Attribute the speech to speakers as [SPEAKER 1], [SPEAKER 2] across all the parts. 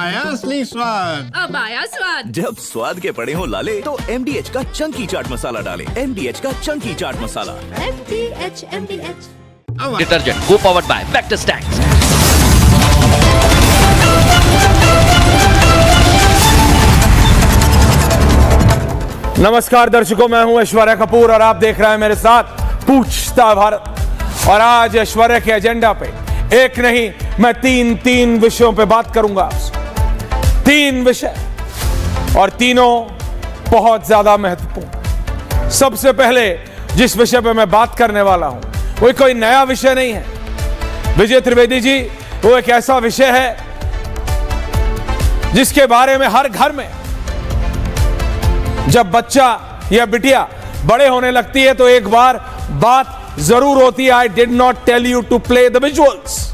[SPEAKER 1] आया असली स्वाद।
[SPEAKER 2] अब आया स्वाद।
[SPEAKER 3] जब स्वाद के पड़े हो लाले तो MDH का चंकी चाट मसाला डालें। MDH का चंकी चाट मसाला।
[SPEAKER 4] MDH
[SPEAKER 5] डिटर्जेंट को पावर्ड बाय वेक्टर स्टैक्स।
[SPEAKER 6] नमस्कार दर्शकों, मैं हूं ऐश्वर्या कपूर और आप देख रहे हैं मेरे साथ पूछता भारत। और आज ऐश्वर्या के एजेंडा पे एक नहीं, मैं तीन विषयों पे बात करूंगा आपसे। 3 विषय और तीनों बहुत ज्यादा महत्वपूर्ण। सबसे पहले जिस विषय पे मैं बात करने वाला हूं वो कोई नया विषय नहीं है। विजय त्रिवेदी जी, वो एक ऐसा विषय है जिसके बारे में हर घर में जब बच्चा या बिटिया बड़े होने लगती है तो एक बार बात जरूर होती है, I did not tell you to play the visuals.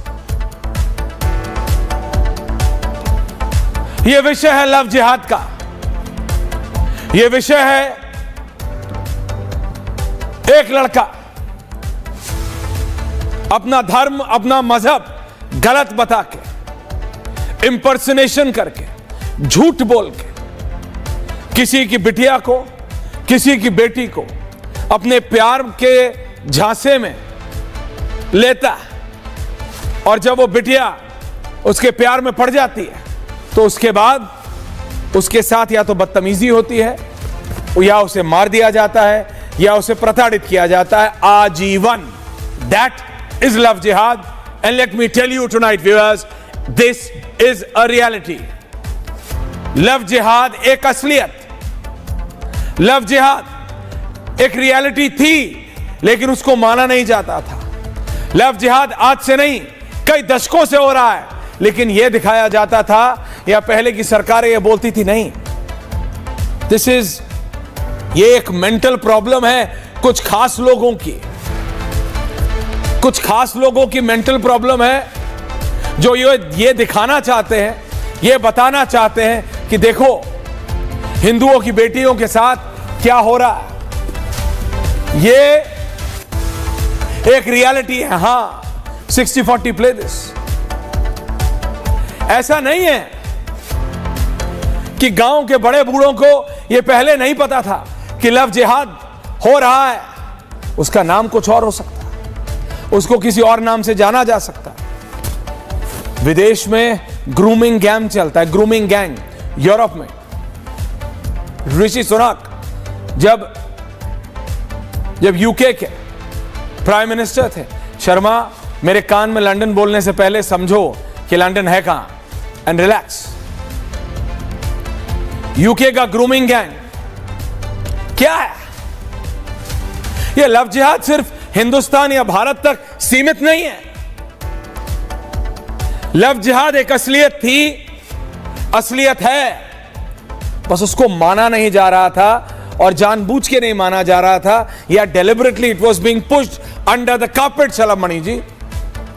[SPEAKER 6] यह विषय है लव जिहाद का। यह विषय है एक लड़का अपना धर्म, अपना मजहब गलत बता के, इंपर्सनेशन करके, झूठ बोल के किसी की बिटिया को, किसी की बेटी को अपने प्यार के झांसे में लेता। और जब वो बिटिया उसके प्यार में पड़ जाती है तो उसके बाद उसके साथ या तो बदतमीजी होती है, या उसे मार दिया जाता है, या उसे प्रताड़ित किया जाता है आजीवन। That is love jihad. And let me tell you tonight viewers, this is a reality. Love jihad एक असलियत, लव जिहाद एक रियलिटी थी, लेकिन उसको माना नहीं जाता था। लव जिहाद आज से नहीं, कई दशकों से हो रहा है, लेकिन यह दिखाया जाता था या पहले की सरकारें यह बोलती थी नहीं, ये एक मेंटल प्रॉब्लम है कुछ खास लोगों की। कुछ खास लोगों की मेंटल प्रॉब्लम है जो ये दिखाना चाहते हैं, ये बताना चाहते हैं कि देखो हिंदुओं की बेटियों के साथ क्या हो रहा है। ये एक रियलिटी है। हां, 60-40 प्ले दिस। ऐसा नहीं है कि गांव के बड़े बूढ़ों को यह पहले नहीं पता था कि लव जिहाद हो रहा है। उसका नाम कुछ और हो सकता है, उसको किसी और नाम से जाना जा सकता है। विदेश में ग्रूमिंग गैंग चलता है, ग्रूमिंग गैंग। यूरोप में ऋषि सुनक जब यूके के प्राइम मिनिस्टर थे, शर्मा मेरे कान में लंदन बोलने से पहले समझो कि लंदन है कहां, एंड रिलैक्स। यूके का ग्रूमिंग गैंग क्या है? यह लव जिहाद सिर्फ हिंदुस्तान या भारत तक सीमित नहीं है। लव जिहाद एक असलियत थी, असलियत है, बस उसको माना नहीं जा रहा था, और जानबूझ के नहीं माना जा रहा था, या deliberately it was being pushed under the carpet. सलाम Mani ji,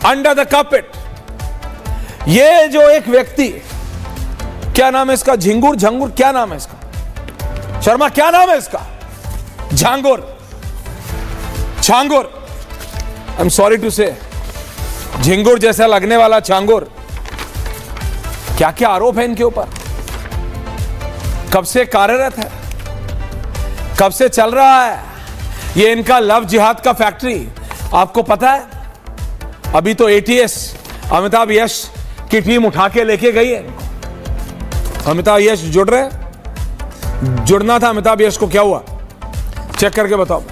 [SPEAKER 6] under the carpet. ये जो एक व्यक्ति, क्या नाम है इसका, झिंगुर क्या नाम है इसका, शर्मा क्या नाम है इसका, झांगुर, आई एम सॉरी टू से, झिंगुर जैसा लगने वाला झांगुर। क्या क्या आरोप है इनके ऊपर, कब से कार्यरत है, कब से चल रहा है ये इनका लव जिहाद का फैक्ट्री। आपको पता है, अभी तो ATS अमिताभ यश की टीम उठा के लेके गई है इनको। अमिताभ यश जुड़ रहे हैं, जुड़ना था अमिताभ यश को, क्या हुआ चेक करके बताओ।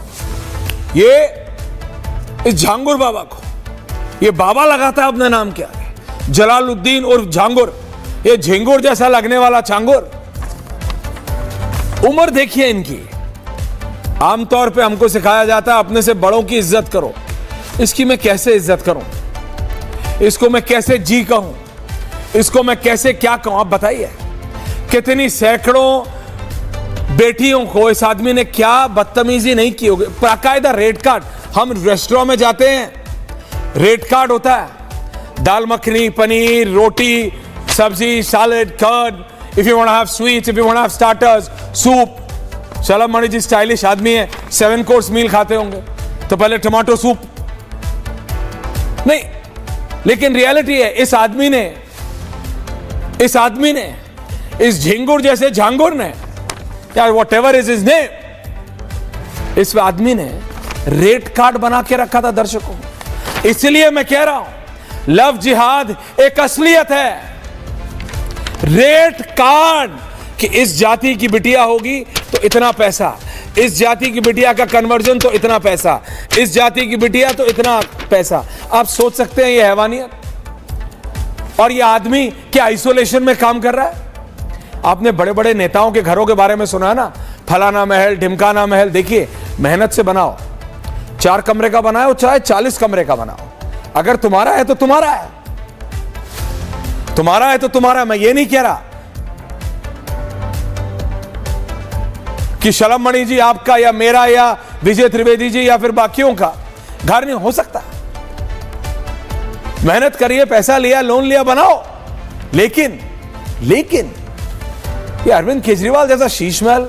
[SPEAKER 6] ये इस झांगुर बाबा को, ये बाबा लगाता है अपने नाम के आगे, जलालुद्दीन और झांगुर, ये झिंगुर जैसा लगने वाला झांगुर। उम्र देखिए इनकी। आमतौर पे हमको सिखाया जाता है अपने से बड़ों की इज्जत करो। इसकी मैं कैसे इज्जत करूं, इसको मैं कैसे जी कहूं, इसको मैं कैसे क्या कहूं, आप बताइए। कितनी सैकड़ों बेटियों को इस आदमी ने क्या बदतमीजी नहीं की होगी। बाकायदा रेड कार्ड, हम रेस्टोरेंट में जाते हैं, रेड कार्ड होता है, दाल makhani, paneer, roti, sabzi, salad, curd, if you want to have sweets, if you want to have starters, soup. Shalabh Mani ji stylish आदमी है, 7 कोर्स मील खाते होंगे, तो पहले टमाटो सूप नहीं। लेकिन रियलिटी है, इस आदमी ने इस आदमी ने, इस झिंगुर जैसे झांगुर ने, या what ever is his name, इस आदमी ने रेट कार्ड बना के रखा था दर्शकों। इसलिए मैं कह रहा हूं लव जिहाद एक असलियत है। रेट कार्ड कि इस जाति की बिटिया होगी तो इतना पैसा, इस जाति की बिटिया का कन्वर्जन तो इतना पैसा, इस जाति की बिटिया तो इतना पैसा। आप सोच सकते हैं ये हैवानियत। और ये आदमी क्या आइसोलेशन में काम कर रहा है? आपने बड़े बड़े नेताओं के घरों के बारे में सुना है ना, फलाना महल, ढिमकाना महल। देखिए, मेहनत से बनाओ, 4 कमरे का बनाओ चाहे 40 कमरे का बनाओ, अगर तुम्हारा है तो तुम्हारा है, तुम्हारा है तो तुम्हारा है। मैं ये नहीं कह रहा कि शलम मणि जी आपका या मेरा या विजय त्रिवेदी जी या फिर बाकियों का घर नहीं हो सकता। मेहनत करिए, पैसा लिया, लोन लिया, बनाओ। लेकिन ये अरविंद केजरीवाल जैसा शीश महल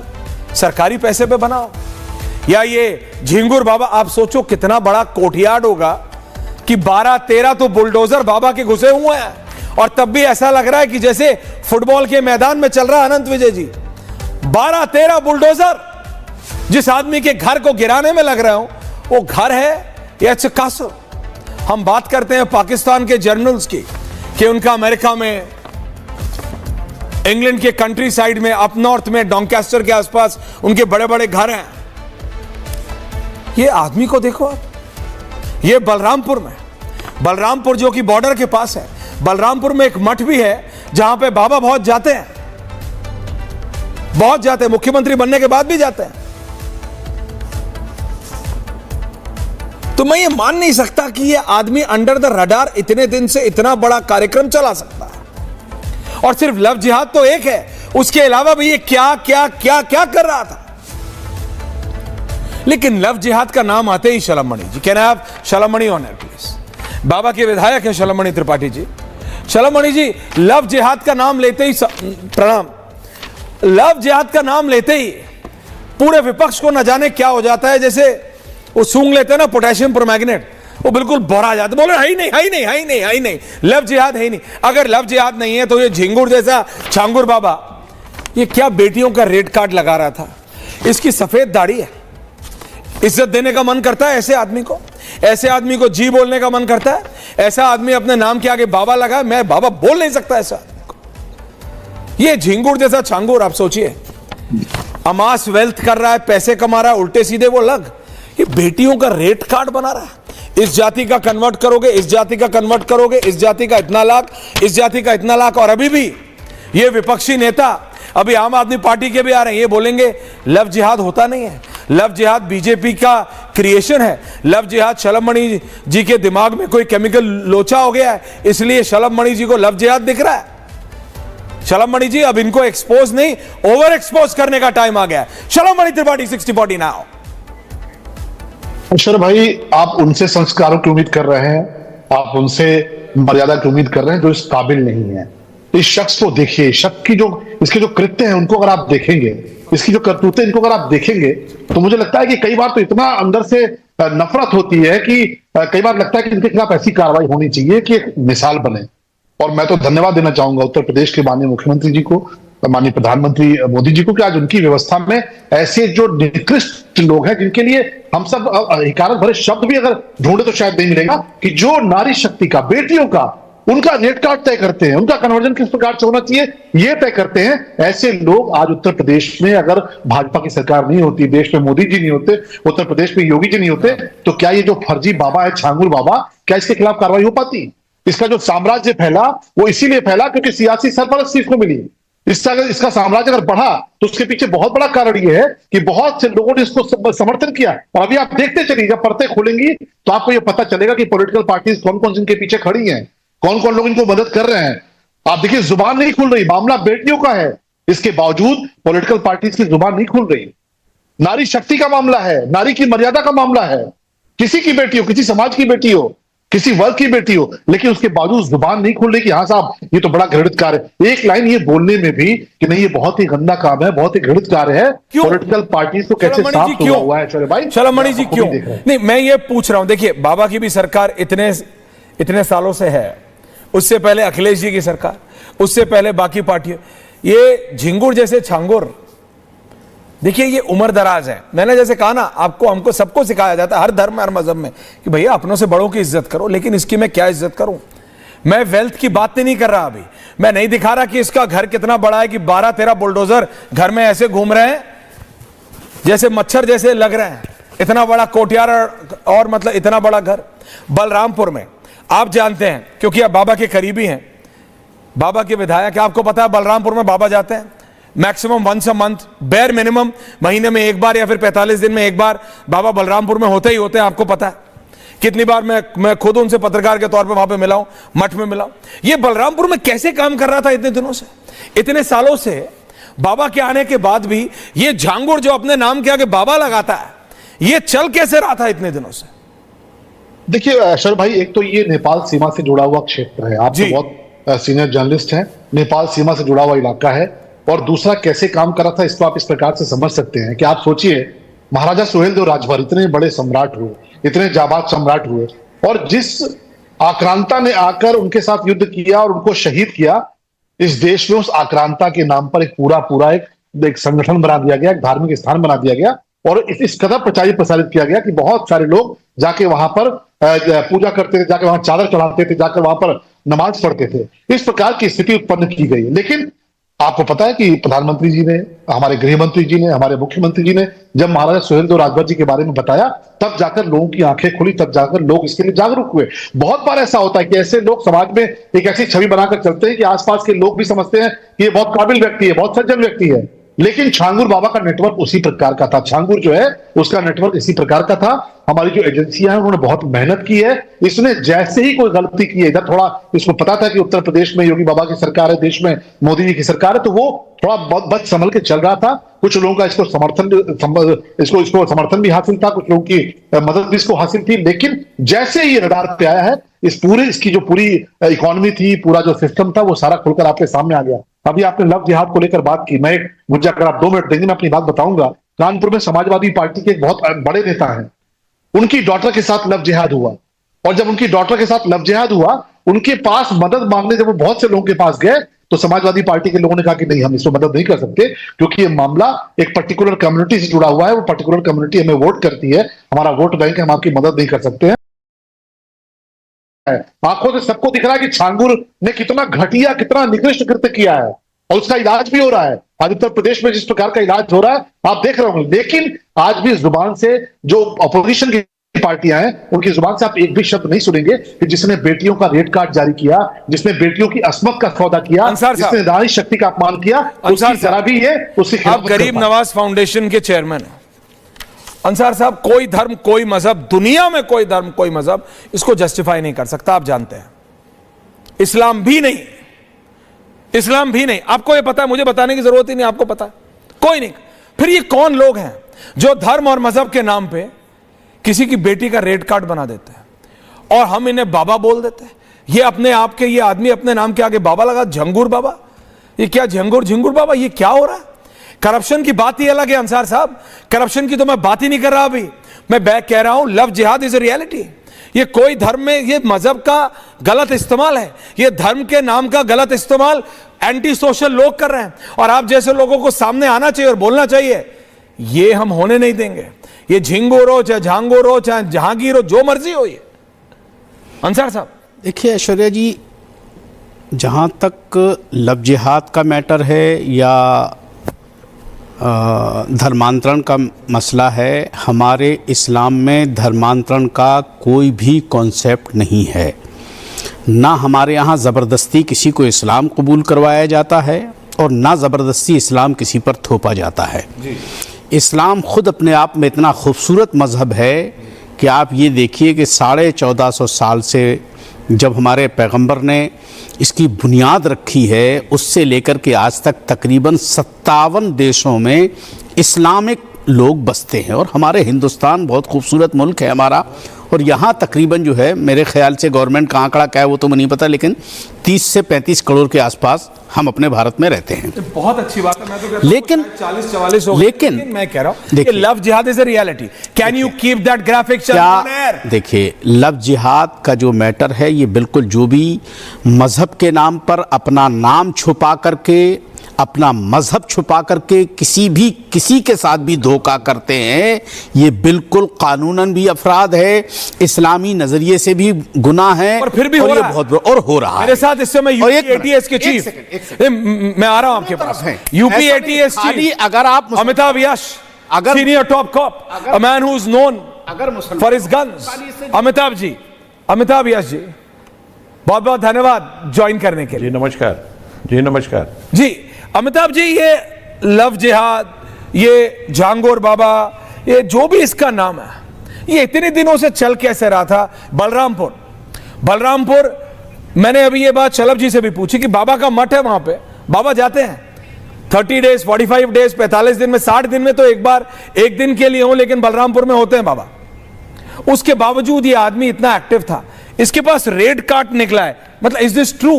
[SPEAKER 6] सरकारी पैसे पे बनाओ, या ये झिंगुर बाबा, आप सोचो कितना बड़ा कोठियार्ड होगा कि 12-13 तो बुलडोजर बाबा के घुसे हुए हैं, और तब भी ऐसा लग रहा है कि जैसे फुटबॉल के मैदान में चल रहा है अनंत विजय जी। 12-13 बुलडोजर जिस आदमी के घर को गिराने में लग रहे हो, वो घर है या इट्स अ कासल। हम बात करते हैं पाकिस्तान के जर्नल्स की कि उनका अमेरिका में, इंग्लैंड के कंट्री साइड में, अप नॉर्थ में, डॉन्कास्टर के आसपास उनके बड़े बड़े घर हैं। ये आदमी को देखो आप, ये बलरामपुर में, बलरामपुर जो कि बॉर्डर के पास है, बलरामपुर में एक मठ भी है जहां पे बाबा बहुत जाते हैं, बहुत जाते हैं, मुख्यमंत्री बनने के बाद भी जाते हैं। तो मैं ये मान नहीं सकता कि ये आदमी अंडर द रडार इतने दिन से इतना बड़ा कार्यक्रम चला सकता है। और सिर्फ लव जिहाद तो एक है, उसके अलावा भी ये क्या क्या क्या क्या कर रहा था। लेकिन लव जिहाद का नाम आते ही Shalabh Mani ji, can I have Shalabh Mani on air please. बाबा के विधायक हैं शलम मणि त्रिपाठी जी। शलम मणि जी, लव जिहाद का नाम लेते ही, प्रणाम, लव जिहाद का नाम लेते ही पूरे विपक्ष को न जाने क्या हो जाता है, जैसे वो सूंघ लेते हैं ना पोटेशियम परमैंगनेट, वो बिल्कुल भरा जाता, बोले है ही नहीं, है ही नहीं, है ही नहीं, है ही नहीं, लव जिहाद है ही नहीं। अगर लव जिहाद नहीं है तो ये झिंगुर जैसा छांगुर बाबा ये क्या बेटियों का रेड कार्ड लगा रहा था? इसकी सफेद दाढ़ी है, इज्जत देने का मन करता है ऐसे आदमी को? ऐसे आदमी को जी बोलने का मन करता है? ऐसा आदमी अपने नाम के आगे बाबा लगा, मैं बाबा बोल नहीं सकता ऐसा आदमी को। ये झिंगुर जैसा छांगुर, आप सोचिए, अमास वेल्थ कर रहा है, पैसे कमा रहा है, उल्टे सीधे वो लग, ये बेटियों का रेट कार्ड बना रहा है। इस जाति का कन्वर्ट करोगे, इस जाति का कन्वर्ट करोगे, इस जाति का इतना लाख, इस जाति का इतना लाख। और अभी भी ये विपक्षी नेता, अभी आम आदमी पार्टी के भी आ रहे हैं, ये बोलेंगे लव जिहाद होता नहीं है, लव जिहाद बीजेपी का क्रिएशन है, लव जिहाद शलम मणि जी के दिमाग में कोई केमिकल लोचा हो गया है, इसलिए शलम मणि जी को लव जिहाद दिख रहा है। शलम मणि जी, अब इनको एक्सपोज नहीं, ओवर एक्सपोज करने का टाइम आ गया है। शलम मणि त्रिपाठी 60-40 नाउ।
[SPEAKER 1] अशर भाई, आप उनसे संस्कारों की उम्मीद कर रहे हैं, आप उनसे मर्यादा की उम्मीद कर रहे हैं जो इस काबिल नहीं है। इस शख्स को देखिए, शख्स की जो, इसके जो कृत्य हैं उनको अगर आप देखेंगे, इसकी जो करतूतें इनको अगर आप देखेंगे, तो मुझे लगता है कि कई बार तो इतना अंदर से नफरत होती है कि कई बार लगता है कि इनके खिलाफ ऐसी कार्रवाई होनी चाहिए कि एक मिसाल बने। और मैं तो धन्यवाद देना चाहूंगा उत्तर प्रदेश के माननीय मुख्यमंत्री जी को, माननीय प्रधानमंत्री मोदी जी को, कि आज उनकी व्यवस्था में ऐसे जो निकृष्ट लोग हैं, जिनके लिए हम सब हिकारत भरे शब्द भी अगर ढूंढे तो शायद नहीं मिलेगा, कि जो नारी शक्ति का, बेटियों का, उनका रेट कार्ड तय करते हैं, उनका कन्वर्जन किस प्रकार से होना चाहिए ये तय करते हैं। ऐसे लोग आज उत्तर प्रदेश में, अगर भाजपा की सरकार नहीं होती, देश में मोदी जी नहीं होते, उत्तर प्रदेश में योगी जी नहीं होते, तो क्या ये जो फर्जी बाबा है छांगुर बाबा, क्या इसके खिलाफ कार्रवाई हो पाती? इसका जो साम्राज्य फैला वो इसीलिए फैला क्योंकि सियासी सरपरस्ती इसको मिली। इसका साम्राज्य अगर बढ़ा तो उसके पीछे बहुत बड़ा कारण ये है कि बहुत से लोगों ने इसको समर्थन किया। और अभी आप देखते चलिए, जब परतें खुलेंगी तो आपको ये पता चलेगा कि पॉलिटिकल पार्टीज कौन कौन इनके पीछे खड़ी हैं, कौन कौन लोग इनको मदद कर रहे हैं। आप देखिए, जुबान नहीं खुल रही, मामला बेटियों का है, इसके बावजूद पॉलिटिकल पार्टीज की जुबान नहीं खुल रही। नारी शक्ति का मामला है, नारी की मर्यादा का मामला है, किसी की बेटी हो, किसी समाज की बेटी हो, किसी वर्ग की बेटी हो, लेकिन उसके बावजूद जुबान नहीं खुल रही कि हाँ साहब ये तो बड़ा घृणित कार्य है। एक लाइन ये बोलने में भी कि नहीं ये बहुत ही गंदा काम है, बहुत ही घृणित कार्य है, पॉलिटिकल पार्टीज को कैसे साफ हुआ है? चलो भाई,
[SPEAKER 6] शलम मणि जी क्यों नहीं, मैं ये पूछ रहा हूं। देखिए, बाबा की भी सरकार इतने सालों से है, उससे पहले अखिलेश जी की सरकार, उससे पहले बाकी पार्टियों, ये झिंगुर जैसे छांगुर, देखिए ये उम्र दराज है। मैंने जैसे कहा ना, आपको हमको सबको सिखाया जाता है हर धर्म में, हर मजहब में, कि भैया अपनों से बड़ों की इज्जत करो, लेकिन इसकी मैं क्या इज्जत करूं? मैं वेल्थ की बात नहीं कर रहा अभी, मैं नहीं दिखा रहा कि इसका घर कितना बड़ा है, कि 12-13 बुलडोजर घर में ऐसे घूम रहे हैं जैसे मच्छर जैसे लग रहे हैं, इतना बड़ा कोठयार और मतलब इतना बड़ा घर। बलरामपुर में आप जानते हैं, क्योंकि आप बाबा के करीबी हैं, बाबा के विधायक, आपको पता है बलरामपुर में बाबा जाते हैं maximum once a month, bare minimum महीने में एक बार या फिर 45 दिन में एक बार बाबा बलरामपुर में होते ही होते हैं। आपको पता है कितनी बार मैं खुद उनसे पत्रकार के तौर पे वहां पे मिला हूं, मठ में मिला हूं। ये बलरामपुर में कैसे काम कर रहा था इतने दिनों से, इतने सालों से, बाबा के आने के बाद भी ये झांगुर जो अपने नाम के आगे बाबा लगाता है, ये चल कैसे रहा था इतने दिनों से?
[SPEAKER 1] देखिए अशर भाई, एक तो ये नेपाल सीमा से जुड़ा हुआ क्षेत्र है, आप तो बहुत सीनियर जर्नलिस्ट हैं, नेपाल सीमा से जुड़ा हुआ इलाका है। और दूसरा, कैसे काम कर रहा था इसको आप इस प्रकार से समझ सकते हैं कि आप सोचिए, महाराजा सुहेलदेव राजभर इतने बड़े सम्राट हुए, इतने जाबाज सम्राट हुए, और जिस आक्रांता ने आकर उनके साथ युद्ध किया और उनको शहीद किया, इस देश में उस आक्रांता के नाम पर एक पूरा एक संगठन बना दिया गया, एक धार्मिक स्थान बना दिया गया, और इस कदर प्रचारित किया गया कि बहुत सारे लोग जाके वहां पर पूजा करते थे, जाके वहां चादर चढ़ाते थे, जाकर वहां पर नमाज पढ़ते थे। इस प्रकार की स्थिति उत्पन्न की गई। लेकिन आपको पता है कि प्रधानमंत्री जी ने, हमारे गृह मंत्री जी ने, हमारे मुख्यमंत्री जी ने जब महाराजा सुहेलदेव राजभर जी के बारे में बताया, तब जाकर लोगों की आंखें खुली, तब जाकर लोग इसके लिए जागरूक हुए। बहुत बार ऐसा होता है कि ऐसे लोग समाज में एक ऐसी छवि बनाकर चलते हैं कि आसपास के लोग भी समझते हैं कि ये बहुत काबिल व्यक्ति है, बहुत सज्जन व्यक्ति है। लेकिन छांगुर बाबा का नेटवर्क उसी प्रकार का था, छांगुर जो है उसका नेटवर्क इसी प्रकार का था। हमारी जो एजेंसियां हैं उन्होंने बहुत मेहनत की है। इसने जैसे ही कोई गलती की है, इधर थोड़ा इसको पता था कि उत्तर प्रदेश में योगी बाबा की सरकार है, देश में मोदी जी की सरकार है, तो वो थोड़ा बहुत बच संभल के चल रहा था। कुछ लोगों का इसको समर्थन भी हासिल था, कुछ लोगों की मदद भी इसको हासिल थी। लेकिन जैसे ही रडार पे आया है, इसकी जो पूरी इकोनॉमी थी, पूरा जो सिस्टम था, वो सारा खुलकर आपके सामने आ गया। अभी आपने लव जिहाद को लेकर बात की, मैं एक मुझे अगर आप 2 मिनट देंगे मैं अपनी बात बताऊंगा। कानपुर में समाजवादी पार्टी के एक बहुत बड़े नेता हैं, उनकी डॉटर के साथ लव जिहाद हुआ, और जब उनकी डॉटर के साथ लव जिहाद हुआ, उनके पास मदद मांगने जब वो बहुत से लोगों के पास गए, तो समाजवादी पार्टी के लोगों ने कहा कि नहीं, हम इसको मदद नहीं कर सकते, क्योंकि ये मामला एक पर्टिकुलर कम्युनिटी से जुड़ा हुआ है, वो पर्टिकुलर कम्युनिटी हमें वोट करती है, हमारा वोट बैंक है, हम आपकी मदद नहीं कर सकते हैं। आंखों से सबको दिख रहा है कि छांगुर ने कितना घटिया, कितना निकृष्ट कृत्य किया है, और उसका इलाज भी हो रहा है। आज उत्तर प्रदेश में जिस प्रकार का इलाज हो रहा है आप देख रहे होंगे। लेकिन आज भी जुबान से जो अपोजिशन की पार्टियां हैं, उनकी जुबान से आप एक भी शब्द नहीं सुनेंगे कि जिसने बेटियों का रेट कार्ड जारी किया, जिसने बेटियों की अस्मत का सौदा किया, जिसने नारी शक्ति का अपमान किया, उसकी जरा भी ये उसकी
[SPEAKER 6] आप गरीब नवाज फाउंडेशन के चेयरमैन हैं अंसार साहब। कोई धर्म, कोई मजहब, दुनिया में कोई धर्म, कोई मजहब इसको जस्टिफाई नहीं कर सकता, आप जानते हैं। इस्लाम भी नहीं, इस्लाम भी नहीं। आपको ये पता है, मुझे बताने की जरूरत ही नहीं, आपको पता है, कोई नहीं। फिर ये कौन लोग हैं जो धर्म और मजहब के नाम पे किसी की बेटी का रेट कार्ड बना देते हैं और हम इन्हें बाबा बोल देते हैं? ये अपने आप के, ये आदमी अपने नाम के आगे बाबा लगा, झंगुर बाबा। ये क्या झंगुर बाबा, ये क्या हो रहा है? करप्शन की बात ही अलग है अंसार साहब, करप्शन की तो मैं बात ही नहीं कर रहा अभी। मैं बैक कह रहा हूं, लव जिहाद इज अ रियलिटी। ये कोई धर्म में ये मजहब का गलत इस्तेमाल है, ये धर्म के नाम का गलत इस्तेमाल एंटी सोशल लोग कर रहे हैं, और आप जैसे लोगों को सामने आना चाहिए और बोलना चाहिए। ये हम होने नहीं देंगे। ये झिंगुर हो, चाहे झांगुर हो, चाहे जहांगीर हो, जो मर्जी हो। ये अंसार साहब
[SPEAKER 2] देखिए ऐश्वर्या जी, जहां तक लव जिहाद का मैटर है या धर्मांतरण का मसला है, हमारे इस्लाम में धर्मांतरण का कोई भी कॉन्सेप्ट नहीं है। ना हमारे यहाँ ज़बरदस्ती किसी को इस्लाम कबूल करवाया जाता है, और ना ज़बरदस्ती इस्लाम किसी पर थोपा जाता है। इस्लाम ख़ुद अपने आप में इतना खूबसूरत मज़हब है कि आप ये देखिए कि 1450 साल से जब हमारे पैगंबर ने इसकी बुनियाद रखी है, उससे लेकर के आज तक तकरीबन 57 देशों में इस्लामिक लोग बसते हैं। और हमारे हिंदुस्तान बहुत खूबसूरत मुल्क है हमारा, और यहाँ तकरीबन जो है मेरे ख्याल से गवर्नमेंट का आंकड़ा क्या है वो तो मुझे नहीं पता, लेकिन 30 से 35 करोड़ के आसपास हम अपने भारत में रहते हैं।
[SPEAKER 6] बहुत अच्छी बात है। मैं तो कहता हूं
[SPEAKER 2] लेकिन
[SPEAKER 6] 40-44 हो,
[SPEAKER 2] लेकिन
[SPEAKER 6] मैं कह रहा हूं
[SPEAKER 2] देखिए,
[SPEAKER 6] लव जिहाद is a reality. Can you keep that graphic on air?
[SPEAKER 2] देखिए, लव जिहाद का जो मैटर है ये बिल्कुल जो भी मजहब के नाम पर अपना नाम छुपा करके, अपना मजहब छुपा करके किसी के साथ भी धोखा करते हैं, ये बिल्कुल कानूनन भी अपराध है, इस्लामी नजरिए से भी गुनाह है,
[SPEAKER 6] और फिर भी
[SPEAKER 2] और
[SPEAKER 6] हो
[SPEAKER 2] ये
[SPEAKER 6] रहा है।
[SPEAKER 2] बहुत और हो रहा है।
[SPEAKER 6] मेरे साथ इस समय
[SPEAKER 2] और
[SPEAKER 6] यूपी एटीएस के चीफ, मैं आ रहा हूं आपके पास, यूपी एटीएस चीफ,
[SPEAKER 2] अगर आप
[SPEAKER 6] अमिताभ यश,
[SPEAKER 2] अगर
[SPEAKER 6] senior top cop, a man who is known for his guns, Amitabh Yash ji, बहुत बहुत धन्यवाद ज्वाइन करने के लिए।
[SPEAKER 7] जी नमस्कार। जी नमस्कार।
[SPEAKER 6] जी अमिताभ जी, ये लव जिहाद, ये झांगोर बाबा, ये जो भी इसका नाम है, ये इतने दिनों से चल कैसे रहा था? बलरामपुर, मैंने अभी ये बात शलभ जी से भी पूछी कि बाबा का मठ है वहां पे, बाबा जाते हैं 30 डेज, 45 डेज, 45 दिन में, 60 दिन में तो एक बार, एक दिन के लिए हो, लेकिन बलरामपुर में होते हैं बाबा। उसके बावजूद ये आदमी इतना एक्टिव था, इसके पास रेड कार्ड निकला है। मतलब इज दिस ट्रू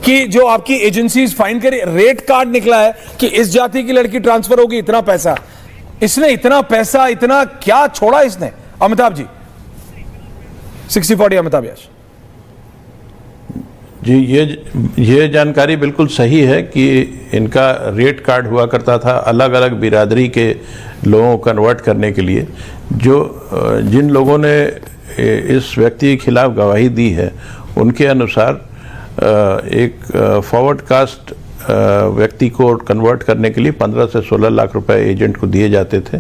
[SPEAKER 6] कि जो आपकी एजेंसीज फाइंड करी, रेड कार्ड निकला है कि इस जाति की लड़की ट्रांसफर होगी, इतना पैसा, इसने इतना पैसा, इतना क्या छोड़ा इसने? अमिताभ जी, 60-40 अमिताभ यश
[SPEAKER 7] जी, ये जानकारी बिल्कुल सही है कि इनका रेट कार्ड हुआ करता था अलग अलग बिरादरी के लोगों को कन्वर्ट करने के लिए। जिन लोगों ने इस व्यक्ति के खिलाफ गवाही दी है उनके अनुसार एक फॉरवर्ड कास्ट व्यक्ति को कन्वर्ट करने के लिए 15 से 16 लाख रुपए एजेंट को दिए जाते थे।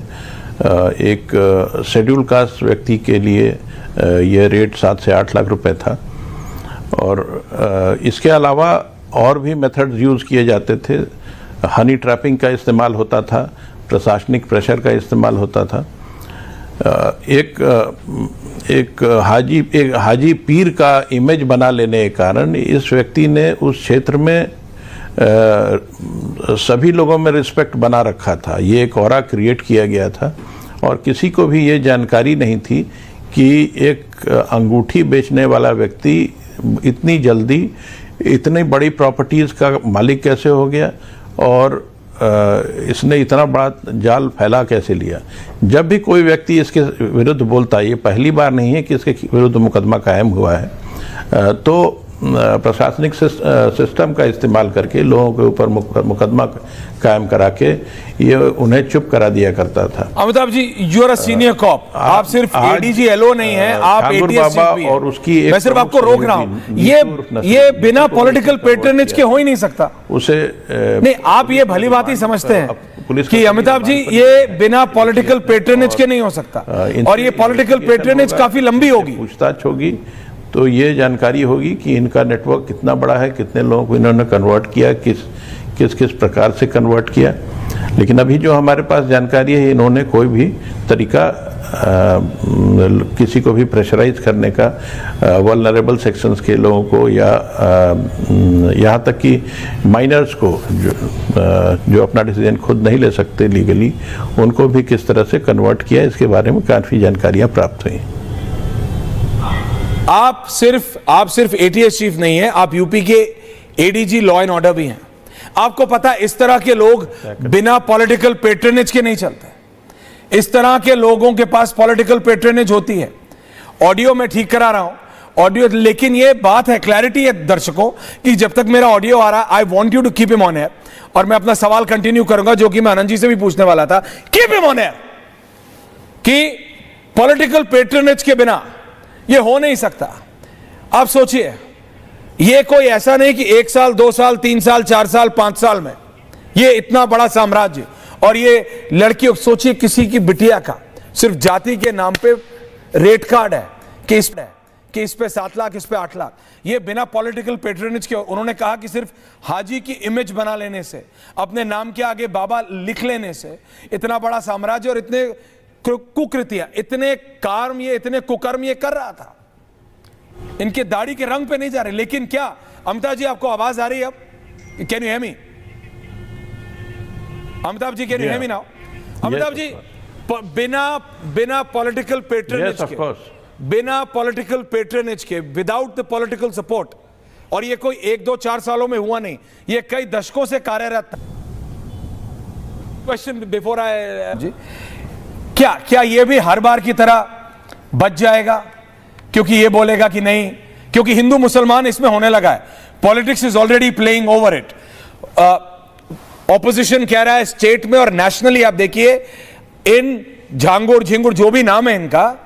[SPEAKER 7] एक शेड्यूल कास्ट व्यक्ति के लिए यह रेट 7 से 8 लाख रुपए था। और इसके अलावा और भी मेथड्स यूज़ किए जाते थे। हनी ट्रैपिंग का इस्तेमाल होता था, प्रशासनिक प्रेशर का इस्तेमाल होता था। एक हाजी पीर का इमेज बना लेने के कारण इस व्यक्ति ने उस क्षेत्र में सभी लोगों में रिस्पेक्ट बना रखा था। ये एक ऑरा क्रिएट किया गया था और किसी को भी ये जानकारी नहीं थी कि एक अंगूठी बेचने वाला व्यक्ति इतनी जल्दी इतनी बड़ी प्रॉपर्टीज़ का मालिक कैसे हो गया और इसने इतना बड़ा जाल फैला कैसे लिया। जब भी कोई व्यक्ति इसके विरुद्ध बोलता है, ये पहली बार नहीं है कि इसके विरुद्ध मुकदमा कायम हुआ है, तो प्रशासनिक सिस्टम का इस्तेमाल करके लोगों के ऊपर मुकदमा कायम करा के ये उन्हें चुप करा दिया करता था।
[SPEAKER 6] Amitabh ji, you are a senior cop, आप सिर्फ एडीजी एलओ नहीं है, आप एटीएस भी
[SPEAKER 7] और उसकी
[SPEAKER 6] मैं सिर्फ आपको रोक रहा हूं, ये बिना पॉलिटिकल पेट्रनेज के हो ही नहीं सकता।
[SPEAKER 7] उसे
[SPEAKER 6] नहीं, आप ये भली बात ही समझते हैं कि अमिताभ जी ये बिना पॉलिटिकल पेट्रनेज के नहीं हो सकता, और ये पॉलिटिकल पेट्रनेज काफी लंबी होगी,
[SPEAKER 7] पूछताछ होगी तो ये जानकारी होगी कि इनका नेटवर्क कितना बड़ा है, कितने लोगों को इन्होंने कन्वर्ट किया, किस प्रकार से कन्वर्ट किया। लेकिन अभी जो हमारे पास जानकारी है, इन्होंने कोई भी तरीका किसी को भी प्रेशराइज करने का, वल्नरेबल सेक्शंस के लोगों को या यहाँ तक कि माइनर्स को जो अपना डिसीजन खुद नहीं ले सकते लीगली, उनको भी किस तरह से कन्वर्ट किया, इसके बारे में काफ़ी जानकारियाँ प्राप्त हुई।
[SPEAKER 6] आप सिर्फ एटीएस चीफ नहीं है, आप यूपी के एडीजी लॉ एंड ऑर्डर भी हैं। आपको पता है इस तरह के लोग बिना पॉलिटिकल पेट्रनेज के नहीं चलते। इस तरह के लोगों के पास पॉलिटिकल पेट्रनेज होती है। ऑडियो में ठीक करा रहा हूं ऑडियो, लेकिन ये बात है, क्लैरिटी है दर्शकों कि जब तक मेरा ऑडियो आ रहा, I want you to keep him on air, और मैं अपना सवाल कंटिन्यू करूंगा जो कि मैं आनंद जी से भी पूछने वाला था। कीप हिम ऑन एयर कि पॉलिटिकल पेट्रनेज के बिना ये हो नहीं सकता। आप सोचिए, ये कोई ऐसा नहीं कि 1 साल 2 साल 3 साल 4 साल 5 साल में ये इतना बड़ा साम्राज्य, और ये लड़कियों, सोचिए किसी की बिटिया का सिर्फ जाति के नाम पे रेट कार्ड है कि इस पे 7 लाख, इस पे 8 लाख, ये बिना पॉलिटिकल पेट्रनेज के। उन्होंने कहा कि सिर्फ हाजी की इमेज बना लेने से, अपने नाम के आगे बाबा लिख लेने से इतना बड़ा साम्राज्य और इतने कुकृतियां, इतने कुकर्म ये कर रहा था। इनके दाढ़ी के रंग पे नहीं जा रहे। लेकिन क्या अमिताभ जी, आपको आवाज आ रही है अब? Can you hear me? Amitabh ji, can you hear me now? Amitabh ji, बिना पॉलिटिकल पेट्रनेज के, बिना पॉलिटिकल पेट्रनेज के, विदाउट द पॉलिटिकल सपोर्ट, और ये कोई 1-2-4 सालों में हुआ नहीं, ये कई दशकों से कार्यरत। क्वेश्चन बिफोर आई जी, क्या ये भी हर बार की तरह बच जाएगा? क्योंकि ये बोलेगा कि नहीं, क्योंकि हिंदू मुसलमान इसमें होने लगा है, politics is already playing over it. Opposition कह रहा है स्टेट में और नेशनली, आप देखिए इन झांगुर झिंगुर जो भी नाम है इनका,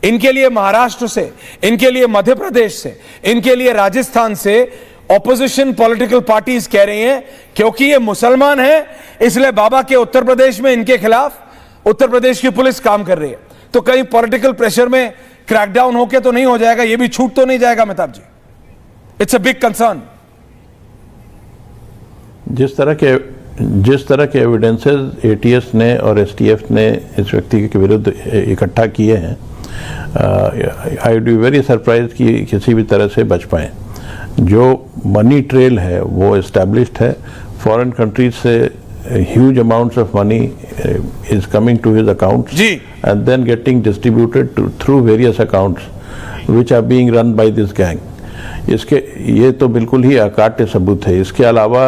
[SPEAKER 6] इनके लिए महाराष्ट्र से, इनके लिए मध्य प्रदेश से, इनके लिए राजस्थान से ऑपोजिशन पॉलिटिकल पार्टीज कह रही हैं क्योंकि ये मुसलमान हैं इसलिए बाबा के उत्तर प्रदेश में इनके खिलाफ उत्तर प्रदेश की पुलिस काम कर रही है। तो कहीं पॉलिटिकल प्रेशर में क्रैकडाउन होके तो नहीं हो जाएगा, ये भी छूट तो नहीं जाएगा Mehtab ji? It's a big concern.
[SPEAKER 7] जिस तरह के एविडेंसेस एटीएस ने और एसटीएफ ने इस व्यक्ति के विरुद्ध इकट्ठा किए हैं, I would be very surprise कि किसी भी तरह से बच पाए। जो मनी ट्रेल है वो एस्टैब्लिश्ड है, फॉरेन कंट्रीज से huge amounts of money is coming to his accounts
[SPEAKER 6] जी,
[SPEAKER 7] and then getting distributed through various accounts which are being run by this gang. ये तो बिल्कुल ही अकाट्य सबूत है। इसके अलावा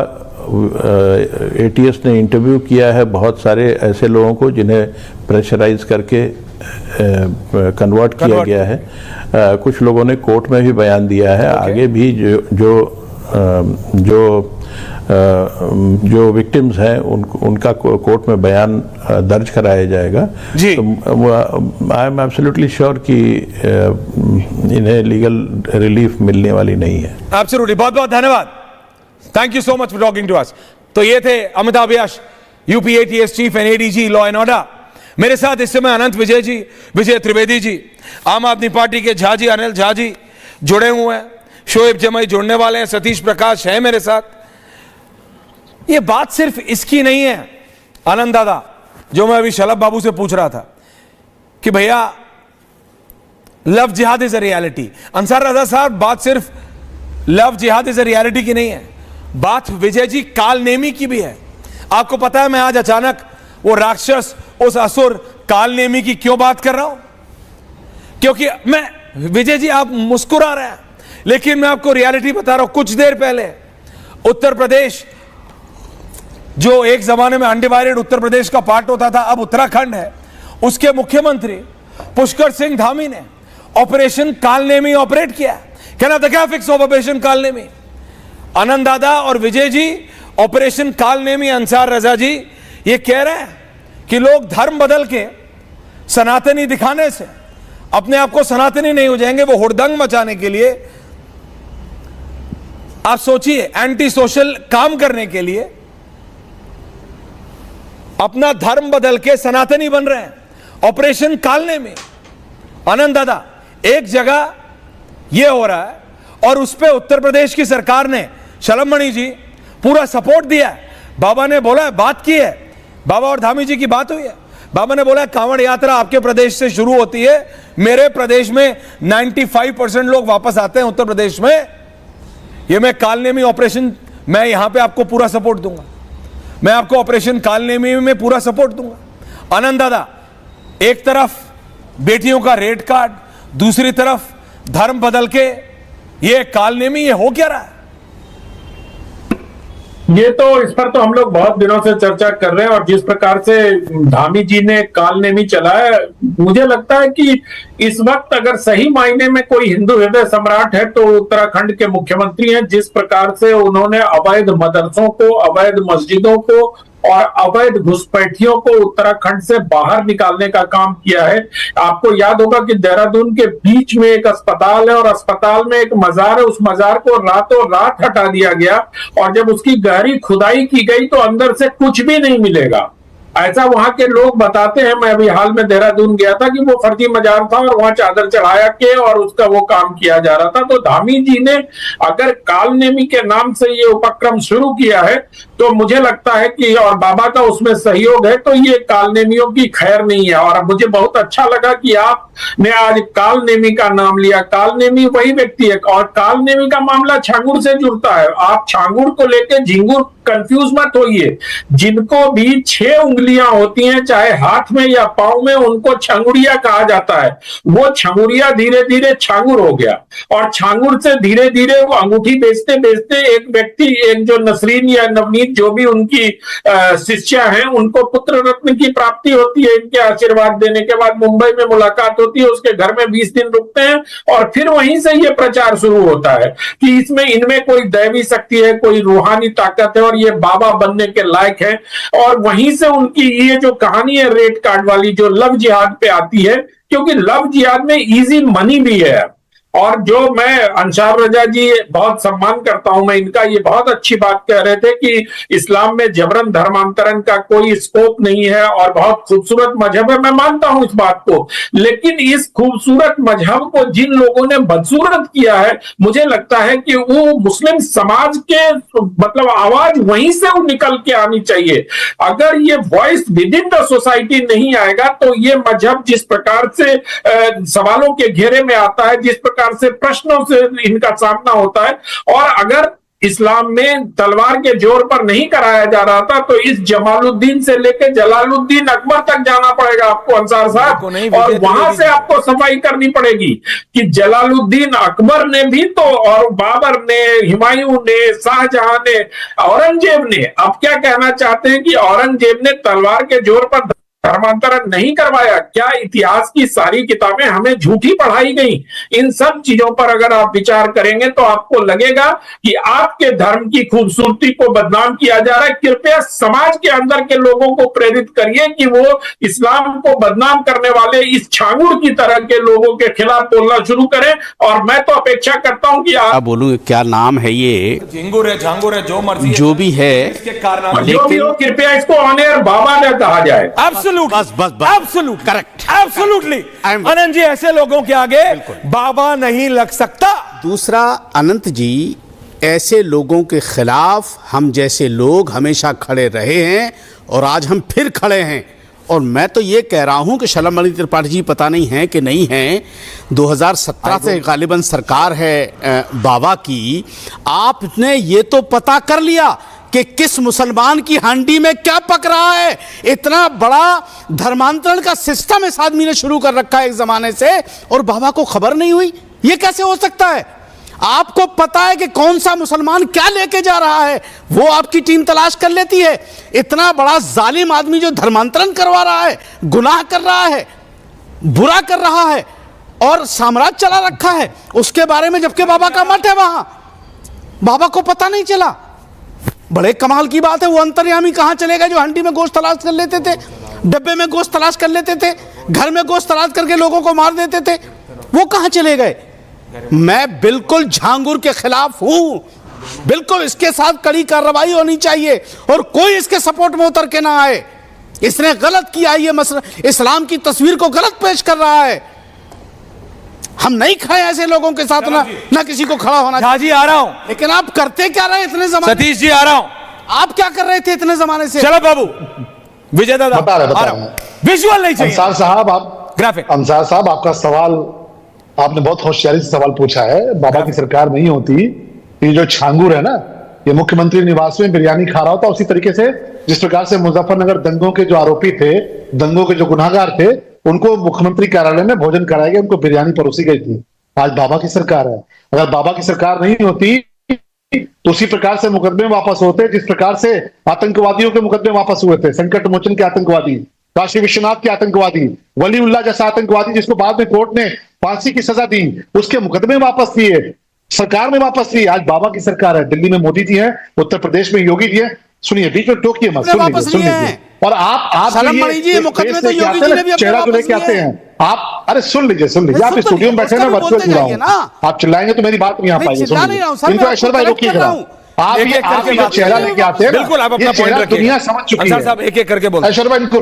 [SPEAKER 7] एटीएस ने इंटरव्यू किया है बहुत सारे ऐसे लोगों को जिन्हें प्रेशराइज करके कन्वर्ट किया गया है। कुछ लोगों ने कोर्ट में भी बयान दिया है। आगे भी जो विक्टिम्स हैं उनका कोर्ट में बयान दर्ज कराया जाएगा जी। तो आई एम एब्सोल्युटली श्योर कि इन्हें लीगल रिलीफ मिलने वाली नहीं है।
[SPEAKER 6] एब्सोल्युटली, बहुत बहुत धन्यवाद, thank you so much for talking to us. तो ये थे Amitabh Vyas, UP ATS chief and ADG law and order. मेरे साथ इस समय अनंत विजय त्रिवेदी जी, आम आदमी पार्टी के झा जी, अनिल झा जी जुड़े हुए हैं, शोएब जमाई जुड़ने वाले हैं, सतीश प्रकाश है मेरे साथ। ये बात सिर्फ इसकी नहीं है आनंद दादा, जो मैं अभी शलभ बाबू से पूछ रहा था कि भैया लव जिहाद इज अ रियलिटी। अंसार रजा साहब, बात सिर्फ लव जिहाद इज अ रियलिटी की नहीं है, बात विजय जी कालनेमी की भी है। आपको पता है मैं आज अचानक वो राक्षस, उस असुर कालनेमी की क्यों बात कर रहा हूं? क्योंकि मैं, विजय जी आप मुस्कुरा रहे हैं, लेकिन मैं आपको रियलिटी बता रहा हूं। कुछ देर पहले उत्तर प्रदेश, जो एक जमाने में अनडिवाइडेड उत्तर प्रदेश का पार्ट होता था, अब उत्तराखंड है, उसके मुख्यमंत्री पुष्कर सिंह धामी ने ऑपरेशन कालनेमी ऑपरेट किया। कहना था क्या फिक्स ऑफ ऑपरेशन कालनेमी? आनंद दादा और विजय जी, ऑपरेशन कालनेमी, अंसार रजा जी ये कह रहे हैं कि लोग धर्म बदल के सनातनी दिखाने से अपने आप को सनातनी नहीं हो जाएंगे। वो हुड़दंग मचाने के लिए, आप सोचिए, एंटी सोशल काम करने के लिए अपना धर्म बदल के सनातनी बन रहे हैं। ऑपरेशन कालनेमी, आनंद दादा, एक जगह यह हो रहा है और उस पर उत्तर प्रदेश की सरकार ने, शलभमणि जी, पूरा सपोर्ट दिया है। बाबा ने बोला है, बात की है, बाबा और धामी जी की बात हुई है। बाबा ने बोला कांवड़ यात्रा आपके प्रदेश से शुरू होती है, मेरे प्रदेश में 95% लोग वापस आते हैं उत्तर प्रदेश में। ये मैं कालनेमी ऑपरेशन, मैं यहां पे आपको पूरा सपोर्ट दूंगा, मैं आपको ऑपरेशन कालनेमी में पूरा सपोर्ट दूंगा। आनंद दादा, एक तरफ बेटियों का रेड कार्ड, दूसरी तरफ धर्म बदल के ये कालनेमी, ये हो क्या रहा है?
[SPEAKER 8] ये तो, इस पर तो हम लोग बहुत दिनों से चर्चा कर रहे हैं, और जिस प्रकार से धामी जी ने कालनेमी चलाया, मुझे लगता है कि इस वक्त अगर सही मायने में कोई हिंदू हृदय सम्राट है तो उत्तराखंड के मुख्यमंत्री हैं। जिस प्रकार से उन्होंने अवैध मदरसों को, अवैध मस्जिदों को और अवैध घुसपैठियों को उत्तराखंड से बाहर निकालने का काम किया है। आपको याद होगा कि देहरादून के बीच में एक अस्पताल है और अस्पताल में एक मजार है, उस मजार को रातों रात हटा दिया गया, और जब उसकी गहरी खुदाई की गई तो अंदर से कुछ भी नहीं मिलेगा, ऐसा वहां के लोग बताते हैं। मैं अभी हाल में देहरादून गया था कि वो फर्जी मजार था और वहां चादर चढ़ाया के और उसका वो काम किया जा रहा था। तो धामी जी ने अगर कालनेमी के नाम से ये उपक्रम शुरू किया है तो मुझे लगता है कि और बाबा का उसमें सहयोग है, तो ये कालनेमियों की खैर नहीं है। और मुझे बहुत अच्छा लगा कि आपने आज कालनेमी का नाम लिया। कालनेमी वही व्यक्ति है, और कालनेमी का मामला छांगुर से जुड़ता है। आप छांगुर को लेके झिंगुर कंफ्यूज मत होइए। जिनको भी 6 उंगलियां होती हैं, चाहे हाथ में या पांव में, उनको छंगुड़िया कहा जाता है। वो छंगुड़िया धीरे धीरे छांगुर हो गया, और छांगुर से धीरे धीरे वो अंगूठी बेचते बेचते एक व्यक्ति, एक जो नसरीन या नवनीत जो भी उनकी शिष्या हैं, उनको पुत्र रत्न की प्राप्ति होती है। इनके आशीर्वाद देने के बाद मुंबई में मुलाकात होती है, उसके घर में 20 दिन रुकते हैं, और फिर वहीं से ये प्रचार शुरू होता है कि इसमें इनमें कोई दैवी शक्ति है, कोई रूहानी ताकत है, और ये बाबा बनने के लायक है। और वहीं से उनकी ये जो कहानी है रेड कार्ड वाली, जो लव जिहाद पे आती है, क्योंकि लव जिहाद में इजी मनी भी है। और जो मैं अंसार रजा जी बहुत सम्मान करता हूं मैं इनका, ये बहुत अच्छी बात कह रहे थे कि इस्लाम में जबरन धर्मांतरण का कोई स्कोप नहीं है, और बहुत खूबसूरत मजहब है। मैं मानता हूं इस बात को, लेकिन इस खूबसूरत मजहब को जिन लोगों ने बदसूरत किया है, मुझे लगता है कि वो मुस्लिम समाज के मतलब आवाज वहीं से निकल के आनी चाहिए। अगर ये voice with in the society नहीं आएगा, तो ये मजहब जिस प्रकार से सवालों के घेरे में आता है, जिस प्रकार से प्रश्नों से इनका सामना होता है, और अगर इस्लाम में तलवार के जोर पर नहीं कराया जा रहा था, तो इस जमालुद्दीन से लेकर जलालुद्दीन अकबर तक जाना पड़ेगा आपको अंसार साहब, और वहां से आपको सफाई करनी पड़ेगी कि जलालुद्दीन अकबर ने भी तो, और बाबर ने, हुमायूं ने, शाहजहां ने, औरंगजेब ने, अब क्या कहना चाहते हैं कि औरंगजेब ने तलवार के जोर पर धर्मांतरण नहीं करवाया? क्या इतिहास की सारी किताबें हमें झूठी पढ़ाई गई? इन सब चीजों पर अगर आप विचार करेंगे तो आपको लगेगा कि आपके धर्म की खूबसूरती को बदनाम किया जा रहा है। कृपया समाज के अंदर के लोगों को प्रेरित करिए कि वो इस्लाम को बदनाम करने वाले इस छांगुर की तरह के लोगों के खिलाफ बोलना शुरू करें। और मैं तो अपेक्षा करता हूं कि आप
[SPEAKER 2] बोलूं क्या नाम है ये,
[SPEAKER 6] झिंगुर है, झांगुर है, जो मर्जी
[SPEAKER 2] जो भी है,
[SPEAKER 6] इसके कारनामे,
[SPEAKER 8] जो भी हो, कृपया इसको ऑनेर बाबा ने कहा जाए।
[SPEAKER 6] Absolute, correct, absolutely. अनंत जी, ऐसे लोगों के आगे बाबा नहीं लग सकता।
[SPEAKER 2] दूसरा, अनंत जी, ऐसे लोगों के खिलाफ हम जैसे लोग हमेशा खड़े रहे हैं, और आज हम फिर खड़े हैं। और मैं तो ये कह रहा हूं कि शलमणि त्रिपाठी जी पता नहीं है कि नहीं है, 2017 से गालिबन सरकार है बाबा की, आपने ये तो पता कर लिया कि किस मुसलमान की हांडी में क्या पक रहा है। इतना बड़ा धर्मांतरण का सिस्टम इस आदमी ने शुरू कर रखा है एक जमाने से, और बाबा को खबर नहीं हुई? ये कैसे हो सकता है? आपको पता है कि कौन सा मुसलमान क्या लेके जा रहा है, वो आपकी टीम तलाश कर लेती है। इतना बड़ा जालिम आदमी जो धर्मांतरण करवा रहा है, गुनाह कर रहा है, बुरा कर रहा है, और साम्राज्य चला रखा है, उसके बारे में, जबकि बाबा का मठ है वहां, बाबा को पता नहीं चला। बड़े कमाल की बात है। वो अंतर्यामी कहां चले गए जो हंडी में गोश्त तलाश कर लेते थे, डब्बे में गोश्त तलाश कर लेते थे, घर में गोश्त तलाश करके लोगों को मार देते थे? वो कहां चले गए? मैं बिल्कुल झांगुर के खिलाफ हूं, बिल्कुल इसके साथ कड़ी कार्रवाई होनी चाहिए, और कोई इसके सपोर्ट में उतर के ना आए। इसने गलत किया, ये मसला इस्लाम की तस्वीर को गलत पेश कर रहा है। हम नहीं खड़े ऐसे लोगों के साथ, ना किसी को खड़ा होना।
[SPEAKER 6] जी आ रहा हूं,
[SPEAKER 2] लेकिन आप करते क्या रहे इतने जमाने?
[SPEAKER 6] सतीश जी आ रहा हूं,
[SPEAKER 2] आप क्या कर रहे थे इतने जमाने से?
[SPEAKER 6] चलो बाबू, विजय दादा
[SPEAKER 1] बता रहे
[SPEAKER 6] विजुअल नहीं चाहिए।
[SPEAKER 1] अंसार साहब, आप
[SPEAKER 6] ग्राफिक।
[SPEAKER 1] अंसार साहब, आपका सवाल, आपने बहुत होशियारी से सवाल पूछा है। बाबा की सरकार नहीं होती, ये जो छांगुर है ना, ये मुख्यमंत्री निवास में बिरयानी खा रहा होता उसी तरीके से जिस प्रकार से मुजफ्फरनगर दंगों के जो आरोपी थे, दंगों के जो गुनाहगार थे, उनको मुख्यमंत्री कार्यालय में भोजन कराया गया, उनको बिरयानी परोसी गई थी। आज बाबा की सरकार है। अगर बाबा की सरकार नहीं होती तो उसी प्रकार से मुकदमे वापस होते जिस प्रकार से आतंकवादियों के मुकदमे वापस हुए थे। संकट मोचन के आतंकवादी, काशी विश्वनाथ के आतंकवादी, वलीउल्लाह जैसा आतंकवादी जिसको बाद में कोर्ट ने फांसी की सजा दी, उसके मुकदमे वापस लिए, सरकार में वापस ली। आज बाबा की सरकार है, दिल्ली में मोदी जी हैं, उत्तर प्रदेश में योगी जी हैं। सुनिए, बीच में टोकिए मत, सुन लीजिए। और आप चेहरा को लेके आते हैं आप। अरे सुन लीजिए, आप स्टूडियो में बैठे ना, वर्चुअल जुड़ा हूं, आप चिल्लाएंगे तो मेरी बात नहीं आ पाएगी। इनको ऐश्वर्य भाई रोकिए जरा। आप ये चेहरा लेके आते हैं,
[SPEAKER 6] बिल्कुल आप अपना पॉइंट रखिए।
[SPEAKER 1] दुनिया समझ चुकी है।
[SPEAKER 6] साहब एक एक करके बोलो।
[SPEAKER 1] ऐश्वर्य भाई इनको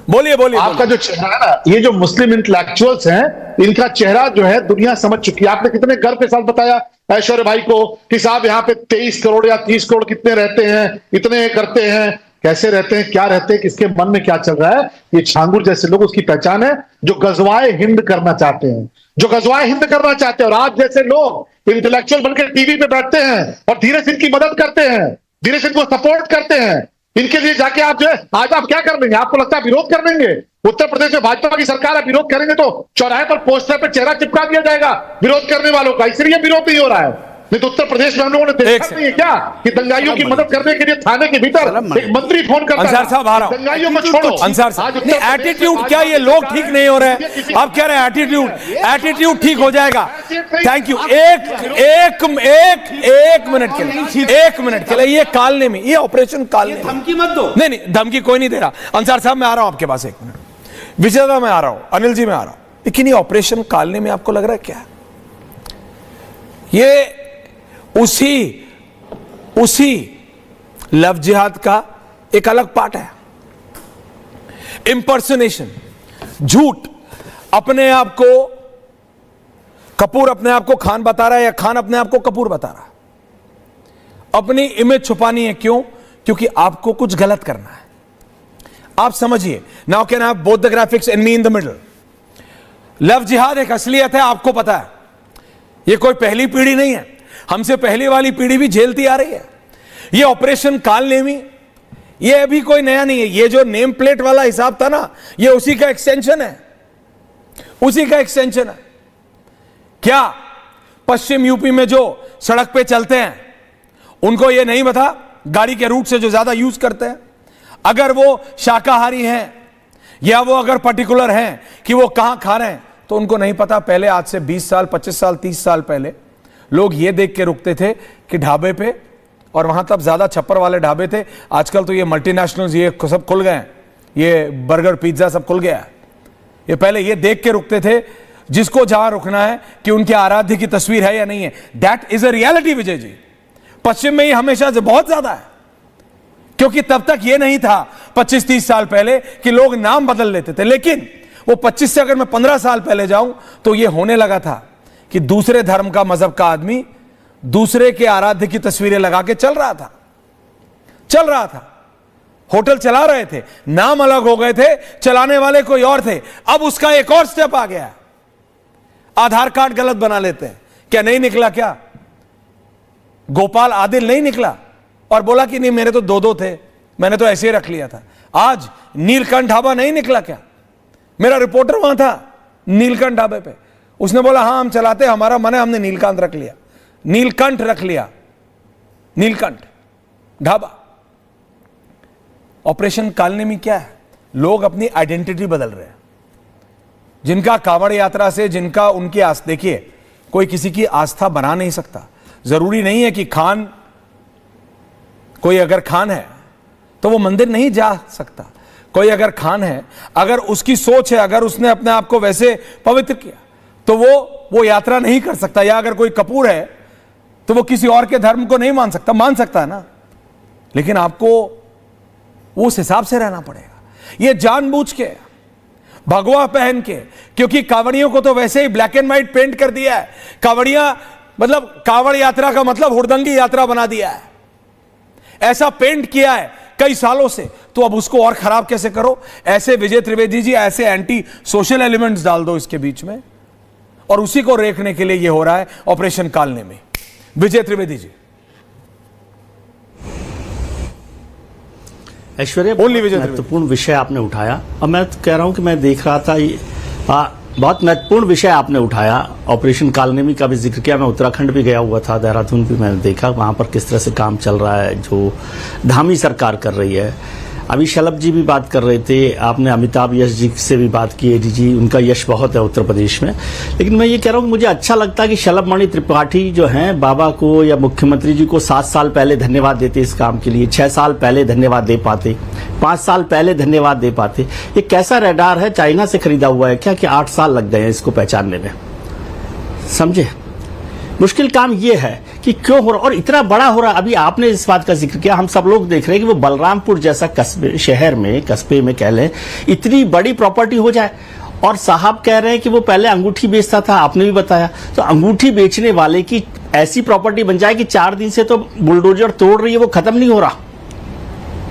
[SPEAKER 6] बोलिए बोलिए।
[SPEAKER 1] आपका जो चेहरा है ना, ये जो मुस्लिम इंटेलेक्चुअल्स हैं, इनका चेहरा जो है दुनिया समझ चुकी है। आपने कितने गर्व के साथ बताया ऐश्वर्य भाई को कि साहब यहाँ पे 23 करोड़ या 30 करोड़ कितने रहते हैं, इतने करते हैं, कैसे रहते हैं, क्या रहते हैं, किसके मन में क्या चल रहा है। ये छांगुर जैसे लोग उसकी पहचान है, जो गजवाए हिंद करना चाहते हैं, जो गजवाए हिंद करना चाहते हैं। और आप जैसे लोग इंटेलेक्चुअल बनकर टीवी पे बैठते हैं और धीरे सिंह की मदद करते हैं, धीरे सिंह को सपोर्ट करते हैं। इनके लिए जाके आप जो है आज आप क्या कर लेंगे? आपको लगता है विरोध कर लेंगे? उत्तर प्रदेश में भाजपा की सरकार है, विरोध करेंगे तो चौराहे पर पोस्टर पे चेहरा चिपका दिया जाएगा विरोध करने वालों का, इसलिए विरोध नहीं हो रहा है। नहीं तो उत्तर प्रदेश में हम लोगों ने देखा नहीं है क्या कि दंगाइयों की मदद करने के लिए थाने के भीतर एक मंत्री फोन करता है,
[SPEAKER 6] अंसार साहब आ रहा हूं,
[SPEAKER 1] दंगाइयों को छोड़ो।
[SPEAKER 6] अंसार साहब, नहीं एटीट्यूड, क्या ये लोग ठीक नहीं हो रहे हैं? आप कह रहे हैं एटीट्यूड ठीक हो जाएगा। Thank you. एक मिनट के लिए ये कालने में, ये ऑपरेशन कालने,
[SPEAKER 2] धमकी मत दो।
[SPEAKER 6] नहीं धमकी कोई नहीं दे रहा। अंसार साहब मैं आ रहा हूं आपके पास, एक मिनट। विजयदा मैं आ रहा हूं, अनिल जी मैं आ रहा हूं, लेकिन ये ऑपरेशन कालने में आपको लग रहा है क्या ये उसी लव जिहाद का एक अलग पार्ट है? इंपर्सनेशन, झूठ, अपने आप को कपूर अपने आप को खान बता रहा है या खान अपने आप को कपूर बता रहा है। अपनी इमेज छुपानी है, क्यों? क्योंकि आपको कुछ गलत करना है। आप समझिए, now can I have both the graphics and me in the middle. Love jihad एक असलियत है, आपको पता है, ये कोई पहली पीढ़ी नहीं है, हमसे पहली वाली पीढ़ी भी झेलती आ रही है। ये ऑपरेशन कालनेमी, ये अभी कोई नया नहीं है। ये जो नेम प्लेट वाला हिसाब था ना, ये उसी का एक्सटेंशन है, उसी का एक्सटेंशन है। क्या पश्चिम यूपी में जो सड़क पे चलते हैं उनको ये नहीं पता, गाड़ी के रूट से जो ज्यादा यूज करते हैं, अगर वो शाकाहारी हैं या वो अगर पर्टिकुलर हैं कि वो कहां खा रहे हैं, तो उनको नहीं पता। पहले आज से 20 साल 25 साल 30 साल पहले लोग ये देख के रुकते थे कि ढाबे पे, और वहां तब ज्यादा छप्पर वाले ढाबे थे, आजकल तो ये मल्टीनेशनल्स ये सब खुल गए हैं, ये बर्गर पिज्जा सब खुल गया है। ये पहले ये देख के रुकते थे जिसको जहां रुकना है कि उनके आराध्य की तस्वीर है या नहीं है। That is a reality Vijay ji. पश्चिम में ये हमेशा से बहुत ज्यादा है, क्योंकि तब तक ये नहीं था 25-30 साल पहले कि लोग नाम बदल लेते थे। लेकिन वो 25 से अगर मैं 15 साल पहले जाऊं तो ये होने लगा था कि दूसरे धर्म का, मजहब का आदमी दूसरे के आराध्य की तस्वीरें लगा के चल रहा था, होटल चला रहे थे, नाम अलग हो गए थे, चलाने वाले कोई और थे। अब उसका एक और स्टेप आ गया, आधार कार्ड गलत बना लेते हैं। क्या नहीं निकला? क्या गोपाल आदिल नहीं निकला और बोला कि नहीं मेरे तो दो थे, मैंने तो ऐसे ही रख लिया था। आज नीलकंठ ढाबा नहीं निकला क्या? मेरा रिपोर्टर वहां था नीलकंठ ढाबे पे, उसने बोला हाँ हम चलाते, हमारा मन है, हमने नीलकांत रख लिया, नीलकंठ रख लिया, नीलकंठ ढाबा। ऑपरेशन कालने में क्या है? लोग अपनी आइडेंटिटी बदल रहे हैं। जिनका कांवड़ यात्रा से, जिनका उनकी आस्था, देखिए कोई किसी की आस्था बना नहीं सकता। जरूरी नहीं है कि खान, कोई अगर खान है तो वो मंदिर नहीं जा सकता। कोई अगर खान है, अगर उसकी सोच है, अगर उसने अपने आप को वैसे पवित्र किया तो वो यात्रा नहीं कर सकता। या अगर कोई कपूर है तो वो किसी और के धर्म को नहीं मान सकता है ना, लेकिन आपको उस हिसाब से रहना पड़ेगा। ये जानबूझ के भगवा पहन के, क्योंकि कांवड़ियों को तो वैसे ही ब्लैक एंड व्हाइट पेंट कर दिया है। कांवड़ियां मतलब कांवड़ यात्रा का मतलब हुड़दंगी यात्रा बना दिया है, ऐसा पेंट किया है कई सालों से। तो अब उसको और खराब कैसे करो? ऐसे विजय त्रिवेदी जी, ऐसे एंटी सोशल एलिमेंट्स डाल दो इसके बीच में, और उसी को रोकने के लिए ये हो रहा है ऑपरेशन कालने में। विजय त्रिवेदी जी,
[SPEAKER 9] ऐश्वर्या, महत्वपूर्ण विषय आपने उठाया। और मैं कह रहा हूं कि मैं देख रहा था, बहुत महत्वपूर्ण विषय आपने उठाया। ऑपरेशन कालनेमी का भी जिक्र किया। मैं उत्तराखंड भी गया हुआ था, देहरादून भी मैंने देखा वहां पर किस तरह से काम चल रहा है, जो धामी सरकार कर रही है। अभी शलभ जी भी बात कर रहे थे, आपने अमिताभ यश जी से भी बात की, एडी जी, उनका यश बहुत है उत्तर प्रदेश में। लेकिन मैं ये कह रहा हूँ कि मुझे अच्छा लगता है कि शलभ मणि त्रिपाठी जो हैं, बाबा को या मुख्यमंत्री जी को 7 साल पहले धन्यवाद देते इस काम के लिए, 6 साल पहले धन्यवाद दे पाते, 5 साल पहले धन्यवाद दे पाते। ये कैसा रडार है? चाइना से खरीदा हुआ है क्या कि 8 साल लग गए हैं इसको पहचानने में? समझे, मुश्किल काम ये है कि क्यों हो रहा और इतना बड़ा हो रहा। अभी आपने इस बात का जिक्र किया, हम सब लोग देख रहे हैं कि वो बलरामपुर जैसा कस्बे, शहर में, कस्बे में कह लें, इतनी बड़ी प्रॉपर्टी हो जाए और साहब कह रहे हैं कि वो पहले अंगूठी बेचता था, आपने भी बताया। तो अंगूठी बेचने वाले की ऐसी प्रॉपर्टी बन जाए कि 4 दिन से तो बुलडोजर तोड़ रही है, वो खत्म नहीं हो रहा।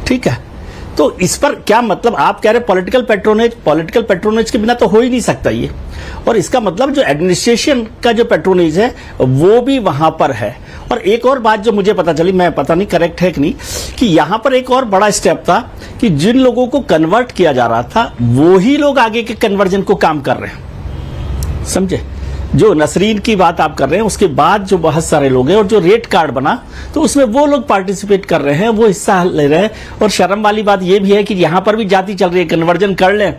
[SPEAKER 9] ठीक है, तो इस पर क्या मतलब? आप कह रहे पॉलिटिकल पेट्रोनेज के बिना तो हो ही नहीं सकता ये। और इसका मतलब जो एडमिनिस्ट्रेशन का जो पेट्रोनेज है वो भी वहां पर है। और एक और बात जो मुझे पता चली, मैं पता नहीं करेक्ट है कि नहीं, कि यहां पर एक और बड़ा स्टेप था कि जिन लोगों को कन्वर्ट किया जा रहा था वो ही लोग आगे के कन्वर्जन को काम कर रहे हैं, समझे? जो नसरीन की बात आप कर रहे हैं, उसके बाद जो बहुत सारे लोग हैं और जो रेट कार्ड बना, तो उसमें वो लोग पार्टिसिपेट कर रहे हैं, वो हिस्सा ले रहे हैं। और शर्म वाली बात ये भी है कि यहां पर भी जाति चल रही है, कन्वर्जन कर लें,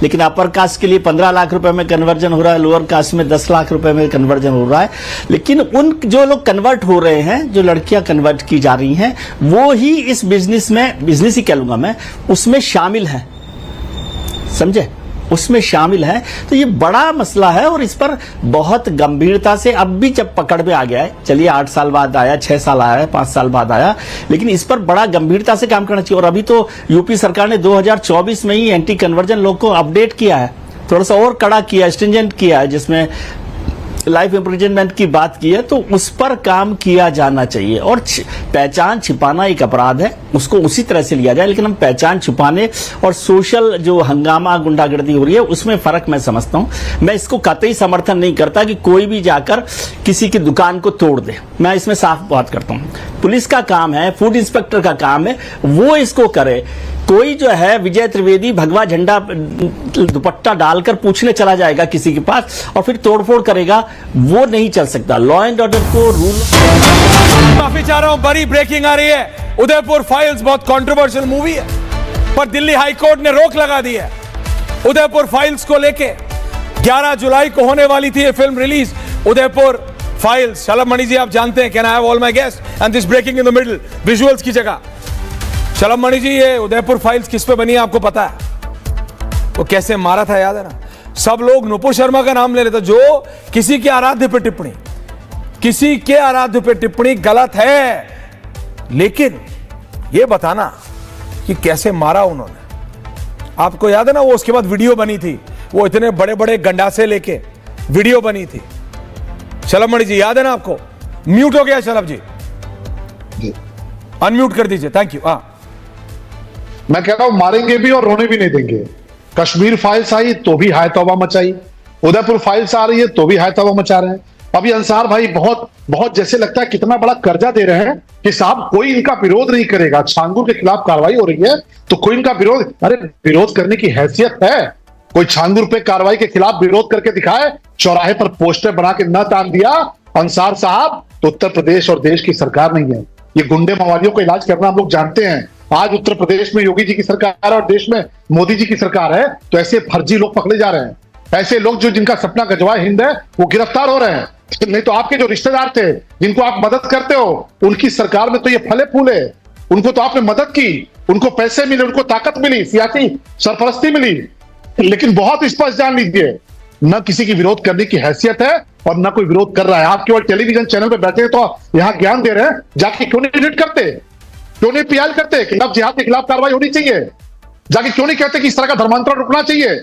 [SPEAKER 9] लेकिन अपर कास्ट के लिए 15 लाख रुपए में कन्वर्जन हो रहा है, लोअर कास्ट में 10 लाख रुपए में कन्वर्जन हो रहा है। लेकिन उन जो लोग कन्वर्ट हो रहे हैं, जो लड़कियां कन्वर्ट की जा रही हैं, वो ही इस बिजनेस में, बिजनेस ही कह लूंगा मैं, उसमें शामिल है, समझे? उसमें शामिल है। तो ये बड़ा मसला है और इस पर बहुत गंभीरता से अब भी जब पकड़ में आ गया है, चलिए 8 साल बाद आया, 6 साल आया, 5 साल बाद आया, लेकिन इस पर बड़ा गंभीरता से काम करना चाहिए। और अभी तो यूपी सरकार ने 2024 में ही एंटी कन्वर्जन लॉ को अपडेट किया है, थोड़ा सा और कड़ा किया, स्ट्रिंजेंट किया है, जिसमें लाइफ इम्प्रिजनमेंट की बात की है, तो उस पर काम किया जाना चाहिए। और पहचान छिपाना एक अपराध है, उसको उसी तरह से लिया जाए। लेकिन हम पहचान छुपाने और सोशल जो हंगामा गुंडागर्दी हो रही है उसमें फर्क मैं समझता हूं। मैं इसको कतई समर्थन नहीं करता कि कोई भी जाकर किसी की दुकान को तोड़ दे, मैं इसमें साफ बात करता हूं। पुलिस का काम है, फूड इंस्पेक्टर का काम है, वो इसको करे। कोई जो है विजय त्रिवेदी भगवा झंडा दुपट्टा डालकर पूछने चला जाएगा किसी के पास और फिर तोड़फोड़ करेगा, वो नहीं चल सकता। लॉ एंड ऑर्डर को रूल।
[SPEAKER 6] माफी चाह रहा हूं, बड़ी ब्रेकिंग आ रही है। उदयपुर फाइल्स बहुत कंट्रोवर्शियल मूवी है, पर दिल्ली हाई कोर्ट ने रोक लगा दी है उदयपुर फाइल्स को लेके। 11 जुलाई को होने वाली थी ये film release, Udaipur files. Shalabh Mani ji, आप जानते हैं, can I have all my guest and this breaking in the middle, visuals की जगह। शलभ मणि जी, ये उदयपुर फाइल्स किस पे बनी है आपको पता है? वो कैसे मारा था याद है ना? सब लोग नुपुर शर्मा का नाम ले लेते, जो किसी के आराध्य पे टिप्पणी, किसी के आराध्य पे टिप्पणी गलत है, लेकिन ये बताना कि कैसे मारा उन्होंने। आपको याद है ना, वो उसके बाद वीडियो बनी थी, वो इतने बड़े बड़े गंडासे लेके वीडियो बनी थी। शलभ मणि जी, याद है ना आपको? म्यूट हो गया शलभ जी, अनम्यूट कर दीजिए, थैंक यू। हाँ,
[SPEAKER 1] मैं कह रहा हूं मारेंगे भी और रोने भी नहीं देंगे। कश्मीर फाइल्स आई तो भी हाय तौबा मचाई, उदयपुर फाइल्स आ रही है तो भी हाय तौबा मचा रहे हैं। अभी अंसार भाई बहुत जैसे लगता है कितना बड़ा कर्जा दे रहे हैं कि साहब कोई इनका विरोध नहीं करेगा। छांगुर के खिलाफ कार्रवाई हो रही है तो कोई इनका विरोध, अरे विरोध करने की हैसियत है? कोई छांगुर पे कार्रवाई के खिलाफ विरोध करके दिखाए, चौराहे पर पोस्टर बना के न तान दिया अंसार साहब, तो उत्तर प्रदेश और देश की सरकार नहीं है। ये गुंडे माओवादियों का इलाज करना हम लोग जानते हैं। आज उत्तर प्रदेश में योगी जी की सरकार और देश में मोदी जी की सरकार है, तो ऐसे फर्जी लोग पकड़े जा रहे हैं। ऐसे लोग जो जिनका सपना गजवाए हिंद है वो गिरफ्तार हो रहे हैं। नहीं तो आपके जो रिश्तेदार थे जिनको आप मदद करते हो, उनकी सरकार में तो ये फले फूले, उनको तो आपने मदद की, उनको पैसे मिले, उनको ताकत मिली, सियासी सरपरस्ती मिली। लेकिन बहुत स्पष्ट जान लीजिए, न किसी की विरोध करने की हैसियत है और न कोई विरोध कर रहा है। आप केवल टेलीविजन चैनल पे बैठे तो यहां ज्ञान दे रहे हैं, जाके क्यों नहीं एडिट करते, क्यों नहीं पीएल करते कि अब जिहाद के खिलाफ कार्रवाई होनी चाहिए? जाके क्यों नहीं कहते कि इस तरह का धर्मांतरण रुकना चाहिए?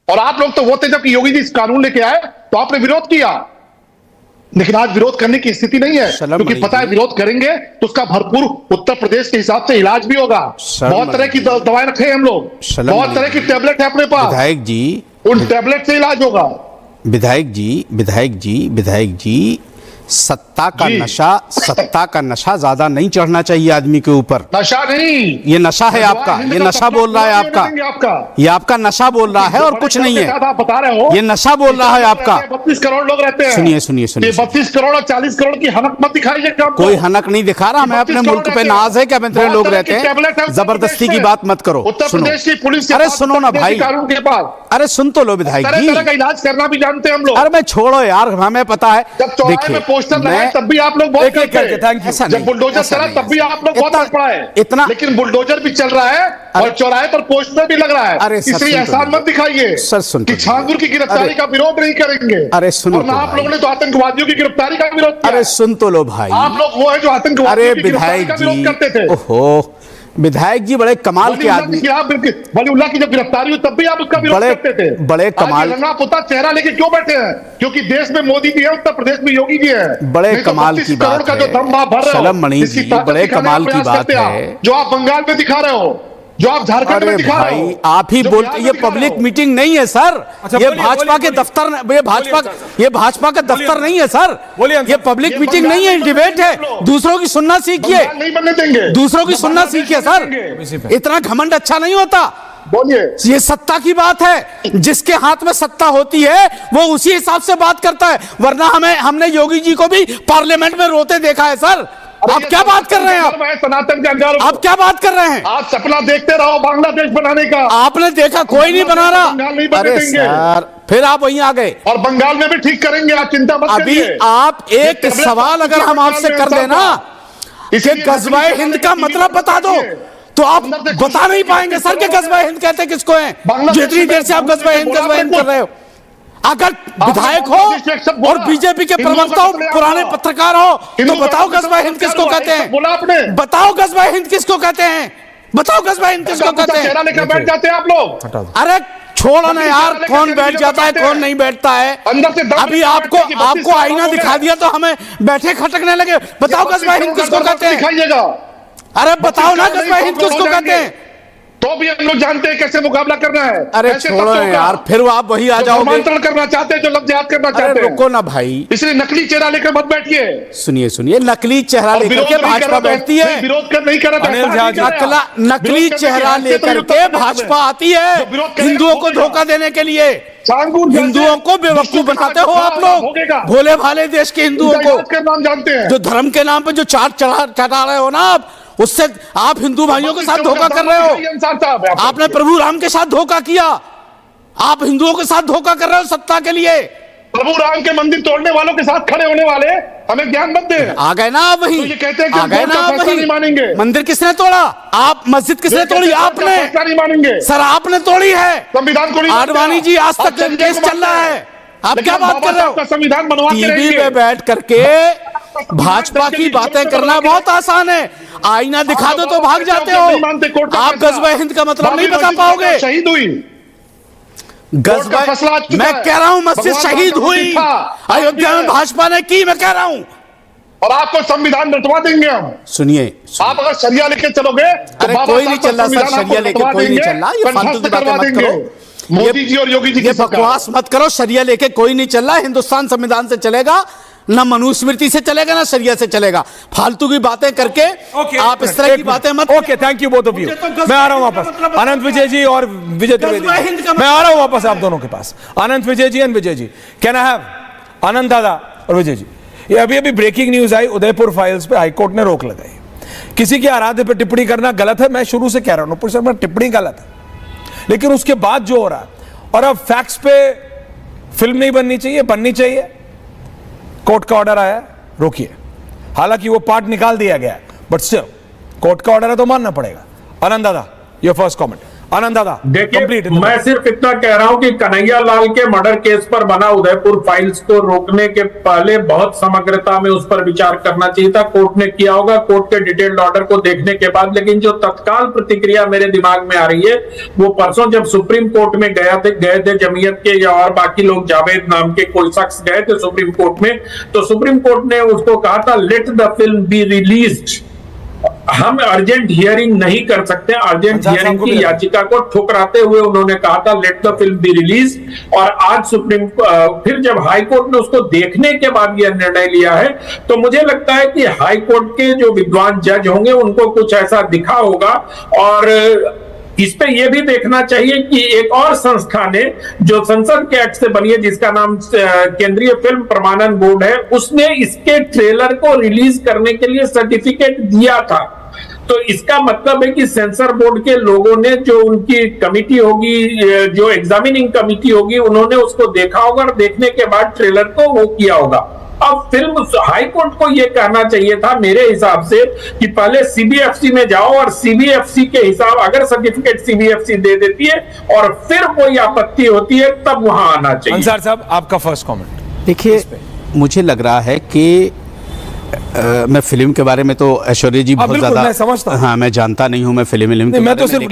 [SPEAKER 1] और आप लोग तो वो थे जब योगी जी इस कानून लेके आए तो आपने विरोध किया, लेकिन आज विरोध करने की स्थिति नहीं है, क्योंकि पता है विरोध करेंगे तो उसका भरपूर उत्तर प्रदेश के हिसाब से इलाज भी होगा। बहुत तरह की दवाएं रखे हम लोग, बहुत तरह की टैबलेट है अपने पास,
[SPEAKER 2] विधायक जी,
[SPEAKER 1] उन टैबलेट से इलाज होगा।
[SPEAKER 2] विधायक जी, सत्ता का नशा ज्यादा नहीं चढ़ना चाहिए आदमी के ऊपर।
[SPEAKER 1] नशा नहीं,
[SPEAKER 2] ये नशा है आपका, ये नशा बोल रहा है आपका, ये आपका नशा बोल रहा है और कुछ नहीं है।
[SPEAKER 1] आप बता रहे हो
[SPEAKER 2] ये नशा बोल रहा है आपका।
[SPEAKER 1] 32 करोड़ लोग रहते हैं।
[SPEAKER 2] सुनिए
[SPEAKER 1] 32 करोड़ और 40 करोड़ की हनक मत दिखाइए।
[SPEAKER 2] कोई हनक नहीं दिखा रहा, मैं अपने मुल्क पे नाज है कि इतने लोग रहते हैं, जबरदस्ती की बात मत करो।
[SPEAKER 1] उत्तर प्रदेश की पुलिस,
[SPEAKER 2] अरे सुनो ना भाई,
[SPEAKER 1] कानून के पास,
[SPEAKER 2] अरे सुन तो लो विधायक जी,
[SPEAKER 1] तरह का इलाज करना भी जानते हैं हम लोग।
[SPEAKER 2] अरे मैं छोड़ो यार, हमें पता है।
[SPEAKER 1] जब चौराहे में पोस्टर लगाए तब भी आप लोग बहुत करते हैं, जब बुलडोजर चला तब भी आप लोग बहुत पड़ा है
[SPEAKER 2] इतना,
[SPEAKER 1] लेकिन बुलडोजर भी चल रहा है और चौराहे पर पोस्टर भी लग रहा है। इसलिए एहसान मत दिखाइए कि छांगुर की गिरफ्तारी का विरोध नहीं करेंगे।
[SPEAKER 2] अरे सुनो,
[SPEAKER 1] आप लोगों ने तो आतंकवादियों की गिरफ्तारी का विरोध किया।
[SPEAKER 2] अरे सुन तो लो भाई,
[SPEAKER 1] आप लोग वो है जो आतंकवादियों की गिरफ्तारी का विरोध करते थे।
[SPEAKER 2] ओहो विधायक जी बड़े कमाल के आदमी,
[SPEAKER 1] वलीउल्लाह की जब गिरफ्तारी हुई तब भी आप उसका विरोध करते थे।
[SPEAKER 2] बड़े कमाल,
[SPEAKER 1] रंगा पुता चेहरा लेके क्यों बैठे हैं? क्योंकि देश में मोदी जी है, उत्तर प्रदेश में योगी जी है।
[SPEAKER 2] बड़े कमाल की बात है शलम मणि जी, बड़े कमाल की बात है
[SPEAKER 1] जो आप बंगाल में दिखा रहे हो, जो आप झारखंड में दिखा रहे हो।
[SPEAKER 2] आप ही बोलते, ये पब्लिक मीटिंग नहीं है सर, ये भाजपा के दफ्तर, ये भाजपा का दफ्तर नहीं है सर, ये पब्लिक मीटिंग नहीं है, डिबेट है। दूसरों की सुनना सीखिए,
[SPEAKER 1] नहीं बनने देंगे,
[SPEAKER 2] दूसरों की सुनना सीखिए सर, इतना घमंड अच्छा नहीं होता।
[SPEAKER 1] बोलिए,
[SPEAKER 2] ये सत्ता की बात है, जिसके हाथ में सत्ता होती है वो उसी हिसाब से बात करता है, वरना हमने योगी जी को भी पार्लियामेंट में रोते देखा है सर। आप क्या बात कर रहे हैं? आप
[SPEAKER 1] सनातन के अंगारों,
[SPEAKER 2] आप क्या बात कर रहे हैं?
[SPEAKER 1] आप सपना देखते रहो बांग्लादेश बनाने का,
[SPEAKER 2] आपने देखा कोई नहीं बना रहा।
[SPEAKER 1] नहीं बनने
[SPEAKER 2] अरे
[SPEAKER 1] देंगे
[SPEAKER 2] सर, फिर आप वहीं आ गए,
[SPEAKER 1] और बंगाल में भी ठीक करेंगे, आप चिंता मत
[SPEAKER 2] अभी
[SPEAKER 1] करिए।
[SPEAKER 2] आप एक सवाल अगर हम आपसे कर देना कि गज़वाए हिंद का मतलब बता दो, तो आप बता नहीं पाएंगे सर कि गज़वाए हिंद कहते किसको हैं, जितनी देर से आप गज़वाए हिंद कर रहे हो। अगर विधायक हो और बीजेपी के प्रवक्ता हो, पुराने पत्रकार हो, तो बताओ गज़वाए हिंद किसको कहते हैं? बताओ गज़वाए हिंद किसको कहते हैं? बताओ गज़वाए हिंद किसको कहते हैं?
[SPEAKER 1] चेहरा लेकर बैठ जाते हैं आप लोग।
[SPEAKER 2] अरे छोड़ो ना यार, कौन बैठ जाता है कौन नहीं बैठता है। अभी आपको आईना दिखा दिया तो हमें बैठे खटकने लगे। बताओ गज़वाए हिंद किसको कहते हैं? अरे बताओ ना गज़वाए हिंद किसको कहते हैं?
[SPEAKER 1] तो भी हम लोग जानते हैं कैसे मुकाबला करना है।
[SPEAKER 2] अरे छोड़ो यार, फिर आप वही आ जाओगे,
[SPEAKER 1] धर्मांतरण करना चाहते हैं, जो लफ्ज़ याद करना चाहते हैं।
[SPEAKER 2] रुको ना भाई,
[SPEAKER 1] इसलिए नकली चेहरा लेकर मत बैठिए।
[SPEAKER 2] सुनिए, नकली चेहरा लेकर के भाजपा बैठती है,
[SPEAKER 1] विरोध कर नहीं कर रहा,
[SPEAKER 2] नकली चेहरा लेकर के भाजपा आती है हिंदुओं को धोखा देने के लिए। हिंदुओं को बेवकूफ बनाते हो आप लोग, भोले भाले देश के हिंदुओं को
[SPEAKER 1] नाम जानते हैं,
[SPEAKER 2] जो धर्म के नाम पे जो चाट चढ़ा रहे हो ना आप, उससे आप हिंदू भाइयों के साथ धोखा कर रहे हो। आपने प्रभु राम के साथ धोखा किया, आप हिंदुओं के साथ धोखा कर रहे हो सत्ता के लिए।
[SPEAKER 1] प्रभु राम के मंदिर तोड़ने वालों के साथ खड़े होने वाले हमें ज्ञान मत दें।
[SPEAKER 2] आ गए ना आप वही,
[SPEAKER 1] तो ये कहते हैं कि
[SPEAKER 2] आ गए ना आप वही।
[SPEAKER 1] नहीं मानेंगे।
[SPEAKER 2] मंदिर किसने तोड़ा? आप। मस्जिद किसने तोड़ी? आपने।
[SPEAKER 1] नहीं मानेंगे
[SPEAKER 2] सर, आपने तोड़ी है।
[SPEAKER 1] संविधान को
[SPEAKER 2] आडवाणी जी आज तक केस चल रहा है, आप क्या बात कर रहे हो?
[SPEAKER 1] संविधान बनवा के
[SPEAKER 2] टीवी में बैठ करके भाजपा की बातें करना बहुत आसान है, आईना दिखा दो तो भाग जाते हो। आप गज़वाए हिंद का मतलब नहीं बता पाओगे।
[SPEAKER 1] शहीद हुई
[SPEAKER 2] गज़वाए, मैं कह रहा हूं मस्जिद शहीद हुई अयोध्या में, भाजपा ने की, मैं कह रहा हूं।
[SPEAKER 1] और आपको संविधान रटवा देंगे हम।
[SPEAKER 2] सुनिए,
[SPEAKER 1] आप अगर शरिया लेके चलोगे,
[SPEAKER 2] अरे कोई नहीं चल रहा सर, शरिया लेके कोई नहीं चल रहा, ये फालतू की बातें मत करो।
[SPEAKER 1] मोदी जी और योगी जी
[SPEAKER 2] ये बकवास मत करो, शरिया लेके कोई नहीं चल रहा। हिंदुस्तान संविधान से चलेगा ना, मनुस्मृति से चलेगा ना शरिया से चलेगा। फालतू की बातें करके आप इस तरह की बातें मत।
[SPEAKER 6] Okay, thank you both of you. मैं आ रहा हूं वापस, अनंत विजय जी और विजय त्रिवेदी, मैं आ रहा हूं वापस आप दोनों के पास। Anant Vijay ji and Vijay ji, can I have Anant दादा और विजय जी? ये अभी ब्रेकिंग न्यूज आई, उदयपुर फाइल्स पे हाईकोर्ट ने रोक लगाई। किसी के आराध्य पे टिप्पणी करना गलत है, मैं शुरू से कह रहा हूं, नुपुर शर्मा टिप्पणी गलत है, लेकिन उसके बाद जो हो रहा है, और अब फैक्ट्स पे फिल्म नहीं बननी चाहिए, बननी चाहिए। कोर्ट का ऑर्डर आया, रोकिए। हालांकि वो पार्ट निकाल दिया गया, बट स्टिल कोर्ट का ऑर्डर है तो मानना पड़ेगा। आनंद दादा, योर फर्स्ट कमेंट। आनंद दादा,
[SPEAKER 8] देखिए, मैं सिर्फ इतना कह रहा हूं कि कन्हैया लाल के मर्डर केस पर बना उदयपुर फाइल्स को रोकने के पहले बहुत समग्रता में उस पर विचार करना चाहिए था। कोर्ट ने किया होगा, कोर्ट के डिटेल्ड ऑर्डर को देखने के बाद। लेकिन जो तत्काल प्रतिक्रिया मेरे दिमाग में आ रही है, वो परसों जब सुप्रीम कोर्ट में गए थे जमीयत के या और बाकी लोग, जावेद नाम के कोई शख्स गए थे सुप्रीम कोर्ट में, तो सुप्रीम कोर्ट ने उसको कहा था let the film be released. हम अर्जेंट हियरिंग नहीं कर सकते। अर्जेंट हियरिंग की याचिका को ठुकराते हुए उन्होंने कहा था let the film be release. और आज फिर जब हाई कोर्ट ने उसको देखने के बाद यह निर्णय लिया है, तो मुझे लगता है कि हाई कोर्ट के जो विद्वान जज होंगे उनको कुछ ऐसा दिखा होगा। और इस पे यह भी देखना चाहिए कि एक और संस्था ने जो संसद के एक्ट से बनी है, जिसका नाम केंद्रीय फिल्म प्रमाणन बोर्ड है, उसने इसके ट्रेलर को रिलीज करने के लिए सर्टिफिकेट दिया था। तो इसका मतलब है कि सेंसर बोर्ड के लोगों ने, जो उनकी कमिटी होगी, जो एग्जामिनिंग कमिटी होगी, उन्होंने उसको देखा होगा और देखने के बाद ट्रेलर को वो किया होगा। अब फिल्म हाई कोर्ट को यह कहना चाहिए था मेरे हिसाब से कि पहले सीबीएफसी में जाओ और सीबीएफसी के हिसाब, अगर सर्टिफिकेट सीबीएफसी दे देती है और फिर कोई आपत्ति होती है तब वहां आना चाहिए।
[SPEAKER 6] अंसार साहब, आपका फर्स्ट कमेंट।
[SPEAKER 2] देखिए, मुझे लग रहा है कि मैं फिल्म के बारे में तो ऐश्वर्या जी बहुत
[SPEAKER 6] बिल्कुल,
[SPEAKER 2] ज्यादा
[SPEAKER 6] मैं समझता हूं।
[SPEAKER 2] हाँ, मैं जानता नहीं हूं मैं फिल्म
[SPEAKER 6] नहीं,
[SPEAKER 2] के
[SPEAKER 6] मैं
[SPEAKER 2] बारे
[SPEAKER 6] तो
[SPEAKER 2] में,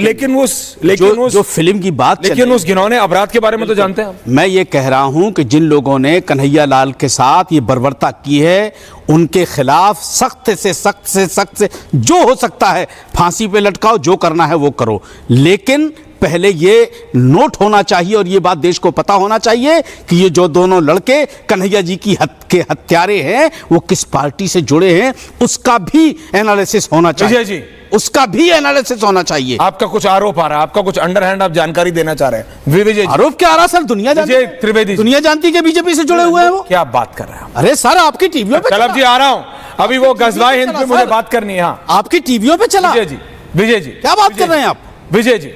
[SPEAKER 6] सिर्फ
[SPEAKER 2] जो फिल्म की बात चल
[SPEAKER 6] लेकिन
[SPEAKER 2] रही
[SPEAKER 6] उस घिनौने अपराध के बारे में तो जानते हैं हम।
[SPEAKER 2] मैं ये कह रहा हूं कि जिन लोगों ने कन्हैया लाल के साथ ये बर्बरता की है उनके खिलाफ सख्त से जो हो सकता है फांसी पे लटकाओ, जो करना है वो करो, लेकिन पहले ये नोट होना चाहिए और ये बात देश को पता होना चाहिए कि ये जो दोनों लड़के कन्हैया जी की के हत्यारे हैं वो किस पार्टी से जुड़े हैं, उसका भी एनालिसिस होना चाहिए।
[SPEAKER 6] विजय जी,
[SPEAKER 2] उसका भी एनालिसिस होना चाहिए।
[SPEAKER 6] आपका कुछ आरोप आ रहा है, आपका कुछ अंडरहैंड आप जानकारी देना चाह रहे हैं। विजय जी,
[SPEAKER 2] आरोप क्या आ रहा सर? दुनिया जानती
[SPEAKER 6] विजय त्रिवेदी जी।
[SPEAKER 2] दुनिया जानती है कि बीजेपी से जुड़े हुए हैं वो।
[SPEAKER 6] क्या बात कर रहे हैं?
[SPEAKER 2] अरे सर आपकी टीवियों पे
[SPEAKER 6] चलब जी आ रहा हूं, अभी वो गजवाए हिंद पे मुझे बात करनी है। हाँ,
[SPEAKER 2] आपकी टीवियों पे चला।
[SPEAKER 6] विजय जी
[SPEAKER 2] क्या बात कर रहे हैं आप?
[SPEAKER 6] विजय जी,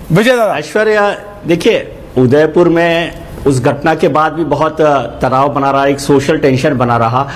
[SPEAKER 6] विजय दादा।
[SPEAKER 9] ऐश्वर्या, देखिए उदयपुर में उस घटना के बाद भी बहुत तनाव बना रहा, एक सोशल टेंशन बना रहा।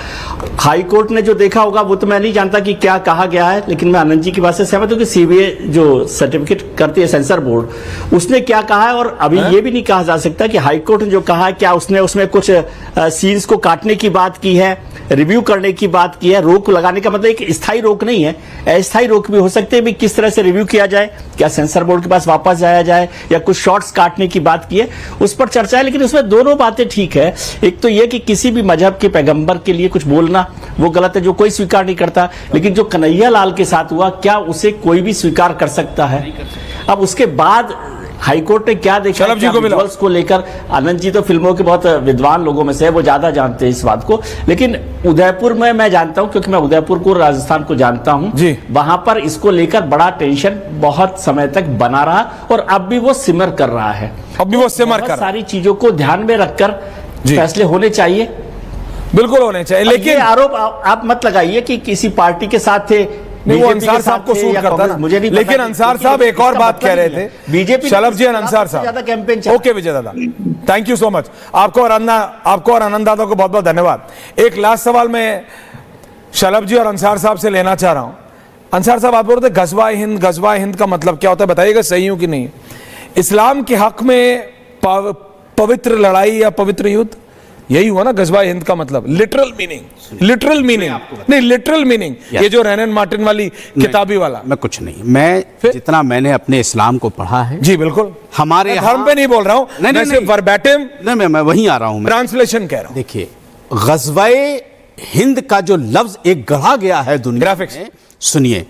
[SPEAKER 9] हाई कोर्ट ने जो देखा होगा वो तो मैं नहीं जानता कि क्या कहा गया है, लेकिन मैं आनंद जी की बात से सहमत हूं कि सीबीआई जो सर्टिफिकेट करती है सेंसर बोर्ड, उसने क्या कहा है, और अभी ये भी नहीं कहा जा सकता कि हाई कोर्ट ने जो कहा है क्या उसने उसमें कुछ सीन्स को काटने की बात की है, रिव्यू करने की बात की है। रोक लगाने का मतलब एक स्थायी रोक नहीं है, अस्थायी रोक भी हो सकते हैं। किस तरह से रिव्यू किया जाए, क्या सेंसर बोर्ड के पास वापस जाया जाए या कुछ शॉर्ट्स काटने की बात की है, उस पर चर्चा है। लेकिन उसमें दोनों बातें ठीक है। एक तो यह कि किसी भी मजहब के पैगंबर के लिए कुछ बोलना वो गलत है, जो कोई स्वीकार नहीं करता, लेकिन जो कन्हैया लाल के साथ हुआ क्या उसे कोई भी स्वीकार कर सकता है? अब उसके बाद हाईकोर्ट ने क्या देखा विजुअल्स को लेकर, आनंद जी तो फिल्मों के बहुत विद्वान लोगों में से है, वो ज्यादा जानते हैं इस बात को, लेकिन उदयपुर में मैं जानता हूं क्योंकि मैं उदयपुर को, राजस्थान को जानता हूं जी। वहां पर इसको लेकर बड़ा टेंशन बहुत समय तक बना रहा और अब भी वो सिमर कर रहा है।
[SPEAKER 6] अब भी वो सिमर कर,
[SPEAKER 9] सारी चीजों को ध्यान में रखकर फैसले होने चाहिए,
[SPEAKER 6] बिल्कुल होने चाहिए। लेकिन
[SPEAKER 9] आरोप आप मत लगाइए कि किसी पार्टी के साथ थे,
[SPEAKER 6] नहीं, वो अंसार साहब को सूट करता ना, मुझे नहीं। लेकिन अंसार साहब एक और बात कह रहे थे, बीजेपी शलभ जी, अंसार साहब ज्यादा कैंपेन। ओके विजय दादा, थैंक यू सो मच। आपको और आनंद दादा को बहुत बहुत धन्यवाद। एक लास्ट सवाल मैं शलभ जी और अंसार साहब से लेना चाह रहा हूं। अंसार साहब, आप बोल रहे थे गजवाए हिंद का मतलब क्या होता है, बताइएगा सही हूं कि नहीं? इस्लाम के हक में पवित्र लड़ाई या पवित्र युद्ध, यही हुआ ना गजवाए हिंद का मतलब? लिटरल मीनिंग नहीं, लिटरल मीनिंग ये जो रेनन मार्टिन वाली किताबी वाला।
[SPEAKER 2] मैं कुछ नहीं, मैं जितना मैंने अपने इस्लाम को पढ़ा है
[SPEAKER 6] जी, बिल्कुल
[SPEAKER 2] हमारे
[SPEAKER 6] धर्म पे नहीं बोल रहा हूं, मैं सिर्फ वर्बैटिम
[SPEAKER 2] नहीं, मैं वहीं आ रहा हूं,
[SPEAKER 6] ट्रांसलेशन कह रहा हूं।
[SPEAKER 2] देखिए, गजवाए हिंद का जो लफ्ज एक गढ़ा गया है दुनिया में, सुनिए,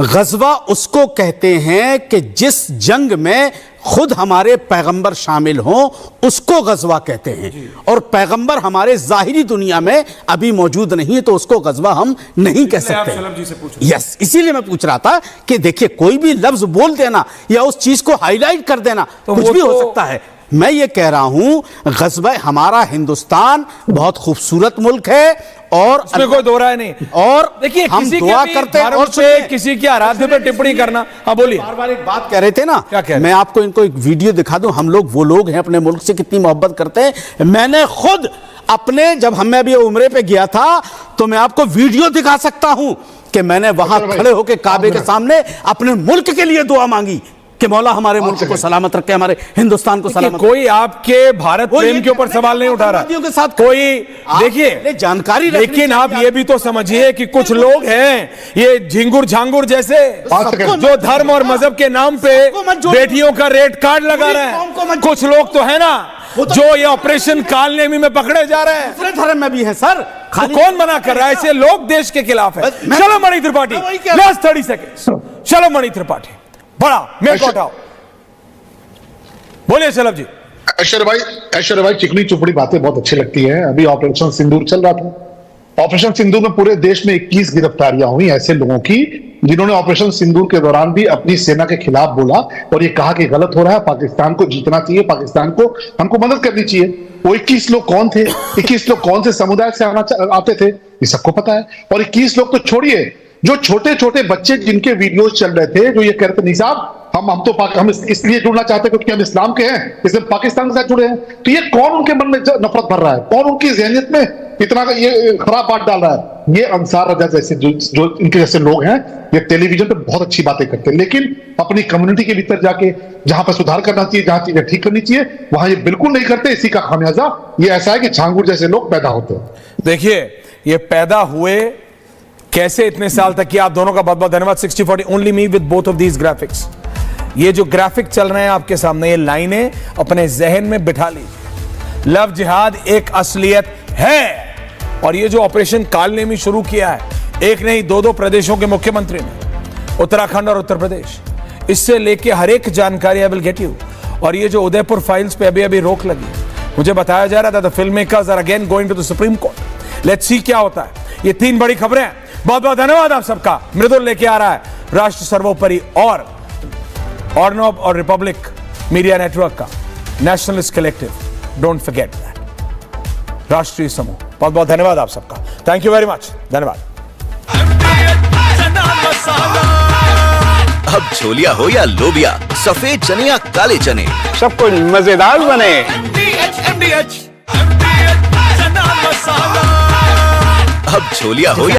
[SPEAKER 2] गजवा उसको कहते हैं कि जिस जंग में खुद हमारे पैगंबर शामिल हों उसको गजवा कहते हैं, और पैगंबर हमारे जाहिरी दुनिया में अभी मौजूद नहीं है तो उसको गजवा हम नहीं कह सकते। यस, इसीलिए मैं पूछ रहा था कि देखिए, कोई भी लफ्ज बोल देना या उस चीज को हाईलाइट कर देना तो कुछ भी हो सकता है। मैं ये कह रहा हूं, गजवा हमारा हिंदुस्तान बहुत खूबसूरत मुल्क है और
[SPEAKER 6] उसमें कोई दो राय नहीं।
[SPEAKER 2] और
[SPEAKER 6] देखिए,
[SPEAKER 2] हम दुआ करते हैं और
[SPEAKER 6] किसी के आराध्य पे टिप्पणी करना। हाँ बोलिए,
[SPEAKER 2] बार-बार एक बात कह रहे थे ना,
[SPEAKER 6] क्या कह?
[SPEAKER 2] मैं आपको इनको एक वीडियो दिखा दूं। हम लोग वो लोग हैं अपने मुल्क से कितनी मोहब्बत करते हैं। मैंने खुद अपने, जब हमें अभी उम्रे पे गया था तो मैं आपको वीडियो दिखा सकता हूं कि मैंने वहां खड़े होकर काबे के सामने अपने मुल्क के लिए दुआ मांगी कि मौला हमारे मुल्क को सलामत रखे, हमारे हिंदुस्तान को सलामत।
[SPEAKER 6] कोई आपके भारत प्रेम के ऊपर सवाल नहीं उठा रहा
[SPEAKER 2] के साथ
[SPEAKER 6] कोई, देखिए
[SPEAKER 2] जानकारी,
[SPEAKER 6] लेकिन आप ये भी तो समझिए कि कुछ लोग हैं ये झिंगुर झांगुर जैसे जो धर्म और मजहब के नाम पे बेटियों का रेट कार्ड लगा रहे हैं। कुछ लोग तो है ना जो ये ऑपरेशन कालनेमी में पकड़े जा रहे हैं,
[SPEAKER 2] दूसरे धर्म में भी है सर।
[SPEAKER 6] तो कौन मना कर रहा है? ऐसे लोग देश के खिलाफ है। चलो मणि त्रिपाठी, लास्ट 30 सेकेंड, चलो मणि त्रिपाठी, बड़ा मेरे को उठाओ, बोलिए शलभ जी।
[SPEAKER 1] ऐश्वर्या भाई, चिकनी चुपड़ी बातें बहुत अच्छी लगती हैं। अभी ऑपरेशन सिंदूर चल रहा था। ऑपरेशन सिंदूर में पूरे देश में 21 गिरफ्तारियां हुई ऐसे लोगों की जिन्होंने ऑपरेशन सिंदूर के दौरान भी अपनी सेना के खिलाफ बोला और ये कहा कि गलत हो रहा है, पाकिस्तान को जीतना चाहिए, पाकिस्तान को हमको मदद करनी चाहिए। वो 21 लोग कौन थे? 21 लोग कौन से समुदाय से आते थे, ये सबको पता है। और 21 लोग तो छोड़िए, जो छोटे छोटे बच्चे जिनके वीडियोस चल रहे थे, जो ये कह रहे थे नहीं साहब हम इसलिए जुड़ना चाहते हैं क्योंकि हम इस्लाम के हैं, इसलिए पाकिस्तान के साथ जुड़े हैं, तो ये कौन उनके मन में नफरत भर रहा है? कौन उनकी जहनियत में इतना ये खराब बात डाल रहा है? ये अंसार रजा जैसे जो इनके जैसे लोग हैं, ये टेलीविजन पे बहुत अच्छी बातें करते हैं, लेकिन अपनी कम्युनिटी के भीतर जाके जहां पर सुधार करना चाहिए, जहां चीजें ठीक करनी चाहिए, वहां ये बिल्कुल नहीं करते। इसी का खामियाजा ये ऐसा है कि झांगुर जैसे लोग पैदा होते हैं।
[SPEAKER 6] देखिए, ये पैदा हुए कैसे इतने साल तक किया, आप दोनों का बहुत बहुत धन्यवाद। 60-40 only me with both of these graphics. ये जो ग्राफिक चल रहे हैं आपके सामने, ये लाइनें अपने जहन में बिठा लीजिए। लव जिहाद एक असलियत है, और ये जो ऑपरेशन कालनेमी शुरू किया है, एक नहीं दो प्रदेशों के मुख्यमंत्री ने, उत्तराखंड और उत्तर प्रदेश, इससे लेके हर एक जानकारी आई विल गेट यू। और ये जो उदयपुर फाइल्स पे अभी अभी रोक लगी, मुझे बताया जा रहा था the film makers are again going to the Supreme Court. Let's see क्या होता है। ये 3 बड़ी खबरें हैं। बहुत बहुत धन्यवाद आप सबका। मृदुल लेके आ रहा है राष्ट्र सर्वोपरि और ऑर्नब और रिपब्लिक मीडिया नेटवर्क का nationalist collective, don't forget that, राष्ट्रीय समूह। बहुत बहुत धन्यवाद आप सबका। Thank you very much. धन्यवाद।
[SPEAKER 3] अब छोलिया हो या लोबिया, सफेद चने या काले चने,
[SPEAKER 10] सब कुछ मजेदार बने।
[SPEAKER 3] अब छोलिया हो या